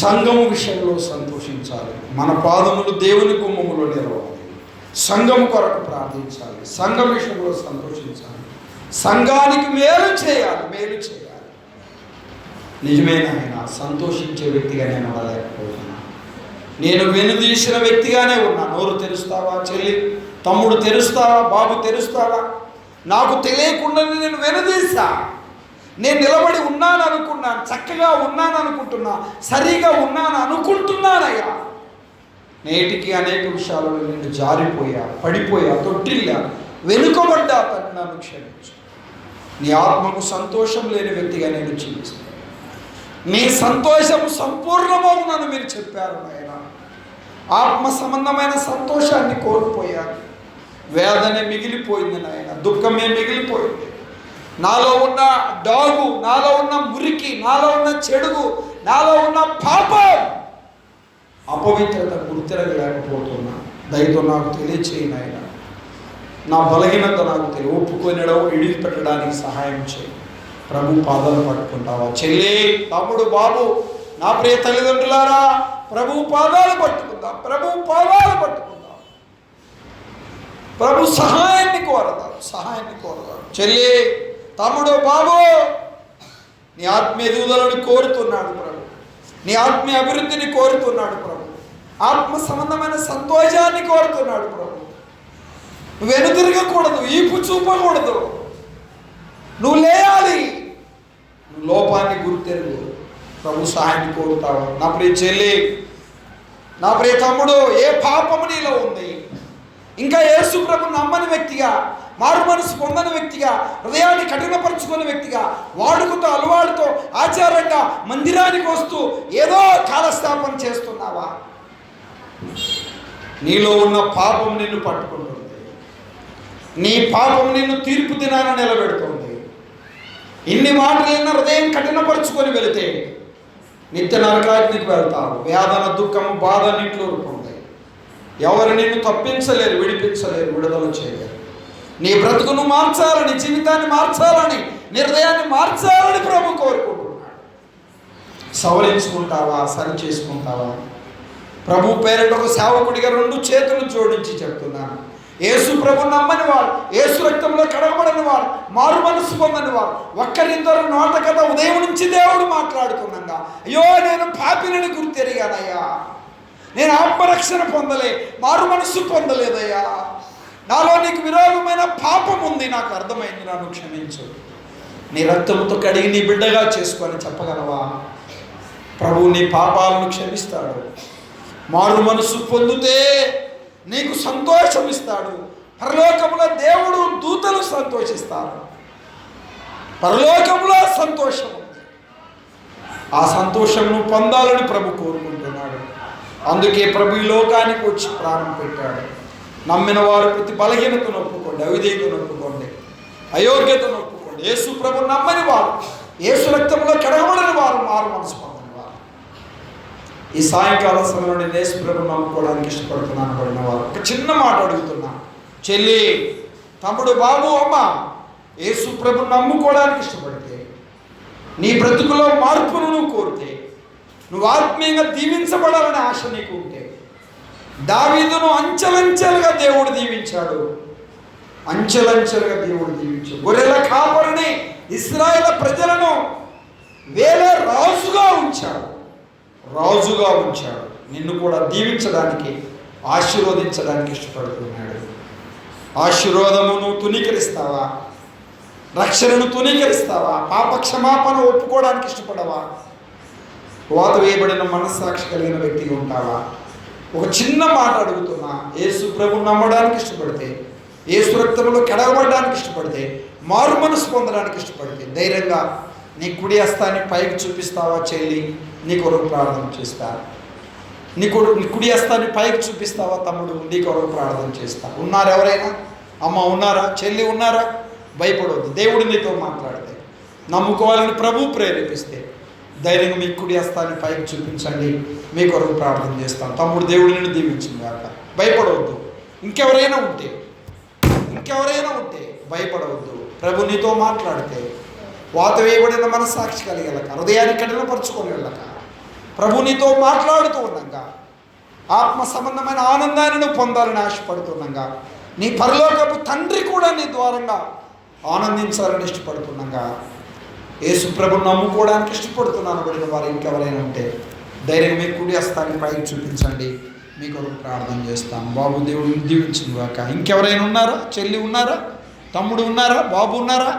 సంఘము విషయంలో సంతోషించాలి. మన పాదములు దేవుని గుమ్మములో నిలవాలి. సంఘం కొరకు ప్రార్థించాలి, సంఘం విషయంలో సంతోషించాలి, సంఘానికి మేలు చేయాలి. నిజమైన ఆయన సంతోషించే వ్యక్తిగా నేను ఉండలేకపోతున్నా. నేను వెనుదీసిన వ్యక్తిగానే ఉన్నా. నోరు తెరుస్తావా చెల్లి, తమ్ముడు తెరుస్తావా, బాబు తెరుస్తావా? నాకు తెలియకుండానే నేను వెనుదీసా. నేను నిలబడి ఉన్నాను అనుకున్నాను, చక్కగా ఉన్నాను అనుకుంటున్నా, సరిగా ఉన్నాను అనుకుంటున్నానయ్యా. నేటికి అనేక విషయాలలో నేను జారిపోయా, పడిపోయా, తొట్టిల్లా, వెనుకబడ్డా. తండ్రి నన్ను క్షమించు. నీ ఆత్మకు సంతోషం లేని వ్యక్తిగా నేను జీవిస్తాను. నీ సంతోషం సంపూర్ణమవునని మీరు చెప్పారు నాయన. ఆత్మ సంబంధమైన సంతోషాన్ని కోల్పోయాను. వేదనే మిగిలిపోయింది నాయన, దుఃఖమే మిగిలిపోయింది. నాలో ఉన్న డాగు, నాలో ఉన్న మురికి, నాలో ఉన్న చెడుగు, నాలో ఉన్న పాపం, అపవిత్రత గుర్తిరగలేకపోతున్నా. దయతో నాకు తెలియచేయి నాయన. నా బలహీనత నాకు తెలియ, ఒప్పుకొనడం విడిచిపెట్టడానికి సహాయం చేయి. ప్రభు పాదాలు పట్టుకుంటావా చెల్లి, తమ్ముడు, బాబు, నా ప్రియ తల్లిదండ్రులారా, ప్రభు పాదాలు పట్టుకుందాం. ప్రభు సహాయాన్ని కోరదాం. చెల్లి, తమ్ముడు, బాబు, నీ ఆత్మీయ ఎదుగుదలను కోరుతున్నాడు ప్రభు. నీ ఆత్మీయ అభివృద్ధిని కోరుతున్నాడు ప్రభు. ఆత్మ సంబంధమైన సంతోషాన్ని కోరుతున్నాడు ప్రభు. నువ్వు వెనుతిరగకూడదు, ఈపు చూపకూడదు, నువ్వు లేయాలి. నువ్వు లోపాన్ని గుర్తెరుగు. ప్రభు సహాయాన్ని కోరుతావు. నా ప్రియ చెల్లి, నా ప్రియ తమ్ముడు, ఏ పాపము నీలో ఉంది? ఇంకా యేసు ప్రభు నమ్మని వ్యక్తిగా, మారు మనసు పొందని వ్యక్తిగా, హృదయాన్ని కఠినపరుచుకునే వ్యక్తిగా, వాడుకతో అలవాటుతో ఆచారంగా మందిరానికి వస్తూ ఏదో కాలస్థాపన చేస్తున్నావా? నీలో ఉన్న పాపం నిన్ను పట్టుకుంటుంది. నీ పాపం నిన్ను తీర్పు దినాన నిలబెడుతుంది. ఇన్ని మాటలైనా హృదయం కఠినపరుచుకొని వెళితే నిత్య నరకాగ్నికి వెళ్తావు. వేదన, దుఃఖము, బాధ నీటిలో ఉంటుంది. ఎవరు నిన్ను తప్పించలేరు, విడిపించలేరు, విడుదల చేయలేరు. నీ బ్రతుకును మార్చాలని, జీవితాన్ని మార్చాలని, నిర్ణయాన్ని మార్చాలని ప్రభు కోరుకుంటున్నాడు. సవరించుకుంటావా, సరి చేసుకుంటావా? ప్రభు పేరిట ఒక సేవకుడిగా 2 చేతులు జోడించి చెప్తున్నాను. యేసు ప్రభు నమ్మని వారు, యేసు రక్తంలో కడగబడని వారు, మారు మనసు పొందని వారు, ఒక్కరిద్దరు నోట కదా ఉదయం నుంచి దేవుడు మాట్లాడుతున్నాగా, అయ్యో నేను పాపిని గుర్తెరిగానయ్యా, నేను ఆత్మరక్షణ పొందలే, మారు మనస్సు పొందలేదయ్యా, నాలో నీకు విరోధమైన పాపం ఉంది, నాకు అర్థమైంది, నన్ను క్షమించు, నీ రక్తముతో కడిగి నీ బిడ్డగా చేసుకొని చెప్పగలవా? ప్రభు నీ పాపాలను క్షమిస్తాడు. మారు మనసు పొందితే నీకు సంతోషం ఇస్తాడు. పరలోకంలో దేవుడు, దూతలు సంతోషిస్తారు. పరలోకంలో సంతోషం ఉంది. ఆ సంతోషంను పొందాలని ప్రభు కోరుకుంటున్నాడు. అందుకే ప్రభు ఈ లోకానికి వచ్చి ప్రాణం పెట్టాడు. నమ్మిన వారు ప్రతి బలహీనతను ఒప్పుకోండి, అవిధేయతను ఒప్పుకోండి, అయోగ్యతను ఒప్పుకోండి. యేసు ప్రభు నమ్మని వారు, యేసు రక్తంలో కడగబడని వారు, మారు మనసు పొందని వారు. ఈ సాయంకాల సమయంలో నేను యేసు ప్రభు నమ్ముకోవడానికి ఇష్టపడుతున్నాను పడిన వారు ఒక చిన్న మాట అడుగుతున్నా. చెల్లి, తమ్ముడు, బాబు, అమ్మ, యేసు ప్రభు నమ్ముకోవడానికి ఇష్టపడితే, నీ బ్రతుకులో మార్పును నువ్వు కోరితే, నువ్వు ఆత్మీయంగా దీవించబడాలనే ఆశ నీకు ఉంటే, దావీదును అంచెలంచెలుగా దేవుడు దీవించాడు. అంచెలంచెలుగా దేవుడు దీవించాడు. గొర్రెల కాపరిని, ఇశ్రాయేలు ప్రజలను వేలే రాజుగా ఉంచాడు. నిన్ను కూడా దీవించడానికి, ఆశీర్వదించడానికి ఇష్టపడుతున్నాడు. ఆశీర్వాదమును తునీకరిస్తావా? రక్షణను తునీకరిస్తావా? పాప క్షమాపణ ఒప్పుకోవడానికి ఇష్టపడవా? వాత వేయబడిన మనస్సాక్షి కలిగిన వ్యక్తిగా ఉంటావా? ఒక చిన్న మాట అడుగుతున్నా. యేసు ప్రభు నమ్మడానికి ఇష్టపడితే, యేసు రక్తంలో కడగబడడానికి ఇష్టపడితే, మారు మనసు పొందడానికి ఇష్టపడితే, ధైర్యంగా నీ కుడి హస్తాన్ని పైకి చూపిస్తావా? చెల్లి, నీ కొరకు ప్రార్థన చేస్తా. నీ కుడి హస్తాన్ని పైకి చూపిస్తావా? తమ్ముడు, నీ కొరకు ప్రార్థన చేస్తా. ఉన్నారు ఎవరైనా? అమ్మ ఉన్నారా? చెల్లి ఉన్నారా? భయపడవద్దు. దేవుడు నీతో మాట్లాడితే, నమ్ముకోవాలని ప్రభు ప్రేరేపిస్తే ధైర్యంగా మీ కుడి హస్తాన్ని పైకి చూపించండి, మీ కొరకు ప్రార్థన చేస్తాను. తమ్ముడు, దేవుడు నిన్ను దీవించింది కాక. భయపడవద్దు. ఇంకెవరైనా ఉంటే భయపడవద్దు. ప్రభు నీతో మాట్లాడితే, వాత వేయబడిన మనస్సాక్షి కలిగి వెళ్ళక, హృదయాన్ని కఠినపరుచుకొని వెళ్ళక, ప్రభు నీతో మాట్లాడుతూ ఉండగా ఆత్మ సంబంధమైన ఆనందాన్ని నువ్వు పొందాలని ఆశపడుతున్నాగా, నీ పరలోకపు తండ్రి కూడా నీ ద్వారంగా ఆనందించాలని ఇష్టపడుతున్నాగా, యేసు ప్రభువును నమ్ముకోవడానికి ఇష్టపడుతున్నాను పడిన వారు ఇంకెవరైనా ఉంటే ధైర్యం మీ కుడి హస్తాన్ని పైకి చూపించండి. మీ కొరకు ప్రార్థన చేస్తాను. బాబు దేవుడిని దీవించిన గాక. ఇంకెవరైనా ఉన్నారా? చెల్లి ఉన్నారా? తమ్ముడు ఉన్నారా? బాబు ఉన్నారా?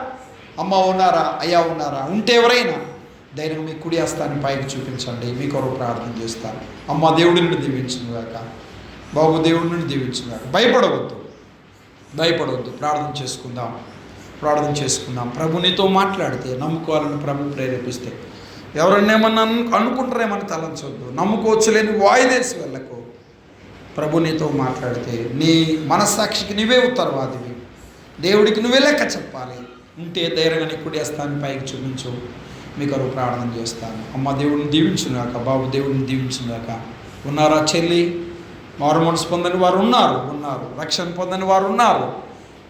అమ్మ ఉన్నారా? అయ్యా ఉన్నారా? ఉంటే ఎవరైనా ధైర్యం మీ కుడి హస్తాన్ని పైకి చూపించండి. మీ కొరకు ప్రార్థన చేస్తాను. అమ్మ దేవుడిని దీవించిన గాక. బాబు దేవుడిని దీవించిన గాక. భయపడవద్దు. ప్రార్థన చేసుకుందాం. ప్రభు నీతో మాట్లాడితే నమ్ముకోవాలని ప్రభు ప్రేరేపిస్తే ఎవరన్నా ఏమన్నా అనుకుంటారేమని తలంచొద్దు. నమ్ముకోవచ్చులేని వాయిదేసి వెళ్ళకు. ప్రభు నీతో మాట్లాడితే నీ మనస్సాక్షికి నువ్వే ఉత్తరవాదివి. దేవుడికి నువ్వే లెక్క చెప్పాలి. ఉంటే ధైర్యంగా నీ కుడి హస్తాన్ని పైకి చూపించు. మీ కొరకు ప్రార్థన చేస్తాను. అమ్మ దేవుడిని దీవించుగాక. బాబు దేవుడిని దీవించుగాక. ఉన్నారా చెల్లి? మారు మనసు పొందని వారు ఉన్నారు. రక్షణ పొందని వారు ఉన్నారు.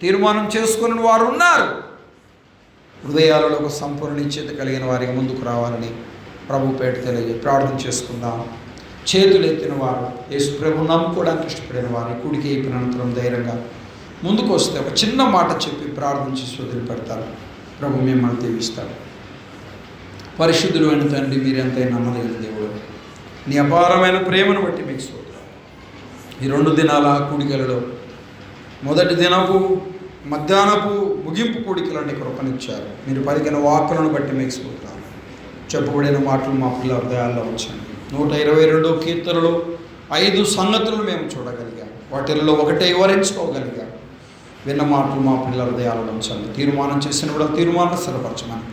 తీర్మానం చేసుకుని వారు ఉన్నారు. హృదయాలలో ఒక సంపూర్ణ నిశ్చయిత కలిగిన వారికి ముందుకు రావాలని ప్రభు పేట ప్రార్థన చేసుకుందాం. చేతులు ఎత్తిన వారు, యేసు ప్రభు నమ్ముకోవడానికి ఇష్టపడిన వారు కుడికి అయిపోయిన అనంతరం ధైర్యంగా ముందుకు వస్తే ఒక చిన్న మాట చెప్పి ప్రార్థించి వదిలిపెడతారు. ప్రభు మిమ్మల్ని దీవిస్తాడు. పరిశుద్ధులు అయిన తండ్రి, మీరెంతైనా నమ్మదగిన దేవుడు, నీ అపారమైన ప్రేమను బట్టి మీకు స్తోత్రం. ఈ 2 దినాల కూడికలలో మొదటి దినపు మధ్యాహ్నపు ముగింపు కూడికలని కృపనిచ్చారు. మీరు పలికిన వాక్కులను బట్టి మీకు స్తోత్రం. చెప్పబడిన మాటలు మా పిల్లల హృదయాల్లో ఉంచండి. 122వ కీర్తనలో 5 సంగతులను మేము చూడగలిగాం. వాటిల్లో ఒకటే వివరించుకోగలిగాం. విన్న మాటలు మా పిల్లల హృదయాల్లో ఉంచండి. తీర్మానం చేసిన కూడా తీర్మానం స్థిరపరచమని,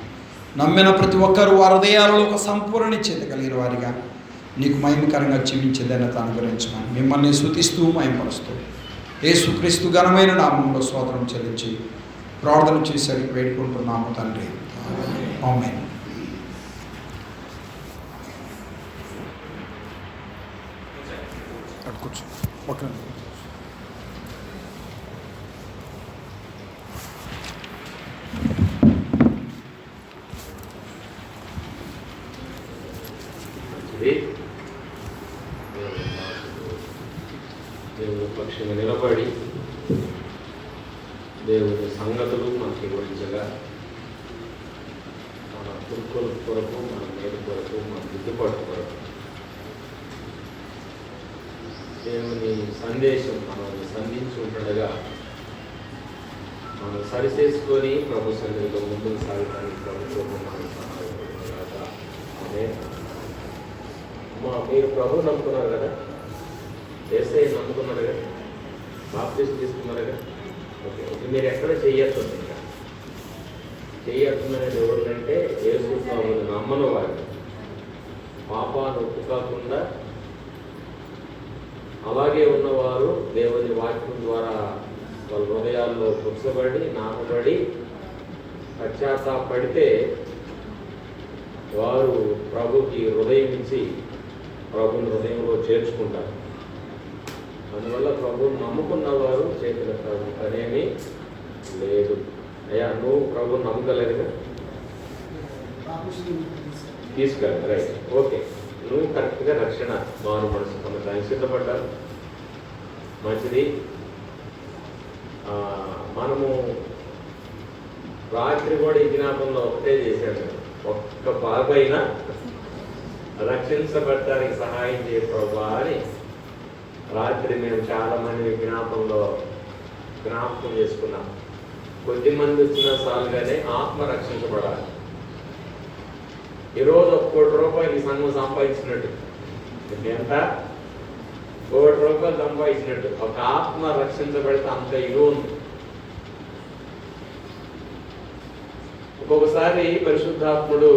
నమ్మిన ప్రతి ఒక్కరు వారి హృదయాలలో ఒక సంపూర్ణ నిశ్చయిత కలిగిన వారిగా నీకు మహిమకరంగా జీవించేదైనా అనుగ్రహించమని మిమ్మల్ని స్తుతిస్తూ మహిమపరుస్తూ యేసుక్రీస్తు ఘనమైన నామంలో స్తోత్రం చెల్లించి ప్రార్థన చేసి వేడుకుంటున్నాము తండ్రి. ఆమేన్. దేవుని పక్షంగా నిలబడి దేవుని సంగతులు మనకి వివరించగా మన తుర్కుల కొరకు, మన మేలు కొరకు, మన దిద్దుబాటు కొరకు దేవుని సందేశం మనల్ని సంధించి ఉంటుండగా మనం సరిచేసుకొని ప్రభు సన్నిధిలో ముందుకు సాగడానికి ప్రభుత్వం మనకు సహాయపడుతుండగా. అదే మీరు ప్రభు నమ్ముకున్నారు కదా, యేసయ్య నమ్ముకున్నారు కదా, బాప్టిజం తీసుకున్నారు కదా. ఓకే, మీరు ఎక్కడ చెయ్యొస్తుంది? ఇంకా చెయ్యొస్తుందనేది ఎవరికంటే యేసు ప్రభువుని నమ్మని వారు, పాపాన్ని ఒప్పు కాకుండా అలాగే ఉన్నవారు దేవుని వాక్యం ద్వారా వాళ్ళ హృదయాల్లో పుచ్చబడి నాటబడి పశ్చాత్తాపడితే వారు ప్రభుకి హృదయం ఇచ్చి ప్రభుని హృదయంలో చేర్చుకుంటారు. అందువల్ల ప్రభువుని నమ్ముకున్న వారు చేతుల పనేమీ లేదు. అయ్యా, నువ్వు ప్రభుని నమ్మకలేదుగా, తీసుకెళ్ళి రైట్. ఓకే, నువ్వు కరెక్ట్గా రక్షణ మారు మనసు పొందడానికి సిద్ధపడ్డారు. మంచిది. మనము రాత్రి కూడా ఈ జ్ఞాపంలో ఒకటే చేశాడు, ఒక్క బాబైనా రక్షించబడటానికి సహాయం చేయ ప్రభా అని రాత్రి మేము చాలామంది జ్ఞాపకం చేసుకున్నాం. కొద్దిమంది వచ్చినా చాలుగానే ఆత్మ రక్షించబడాలి. ఈరోజు ₹1,00,00,000 ఈ సంఘం సంపాదించినట్టు, ఎంత ₹1,00,00,000 సంపాదించినట్టు ఒక ఆత్మ రక్షించబడితే అంత ఇల్లు ఉంది. ఒక్కొక్కసారి పరిశుద్ధాత్ముడు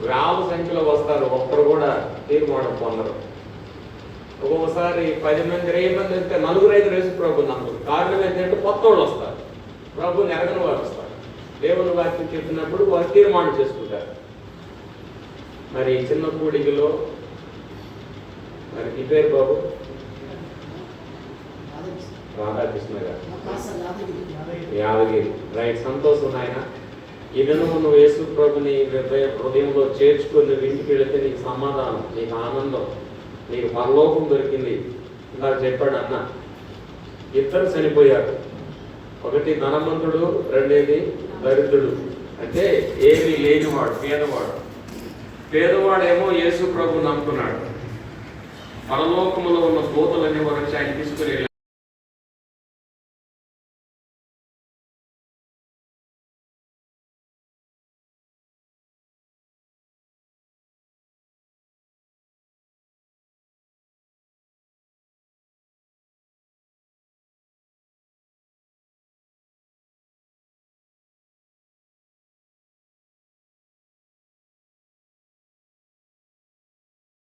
వేల సంఖ్యలో వస్తారు, ఒక్కరు కూడా తీర్మానం పొందరు. ఒక్కొక్కసారి 10 మంది 20 మంది వెళ్తే 4-5 రేసు ప్రభు నమ్మరు. కారణం ఏంటంటే కొత్త వాళ్ళు వస్తారు, ప్రభుని ఎరగని వారు వస్తారు. దేవుని వాక్యం చెప్పినప్పుడు వారు తీర్మానం చేసుకుంటారు. మరి చిన్న కూడికలో మరి ఈ పేరు బాబు రాధాకృష్ణ గారు, యాదగిరి. రైట్, సంతోషం నాయన. ఇదను నువ్వు యేసు ప్రభుని హృదయంలో చేర్చుకొని ఇంటికి వెళితే నీకు సమాధానం, నీకు ఆనందం, నీకు పరలోకం దొరికింది. ఇందాక చెప్పాడు అన్న, ఇద్దరు చనిపోయారు. ఒకటి ధనవంతుడు, రెండేది దరిద్రుడు. అంటే ఏమీ లేనివాడు, పేదవాడు. పేదవాడేమో యేసు ప్రభు నమ్ముకున్నాడు. పరలోకములో ఉన్న దూతలన్నీ వరకు ఆయన తీసుకుని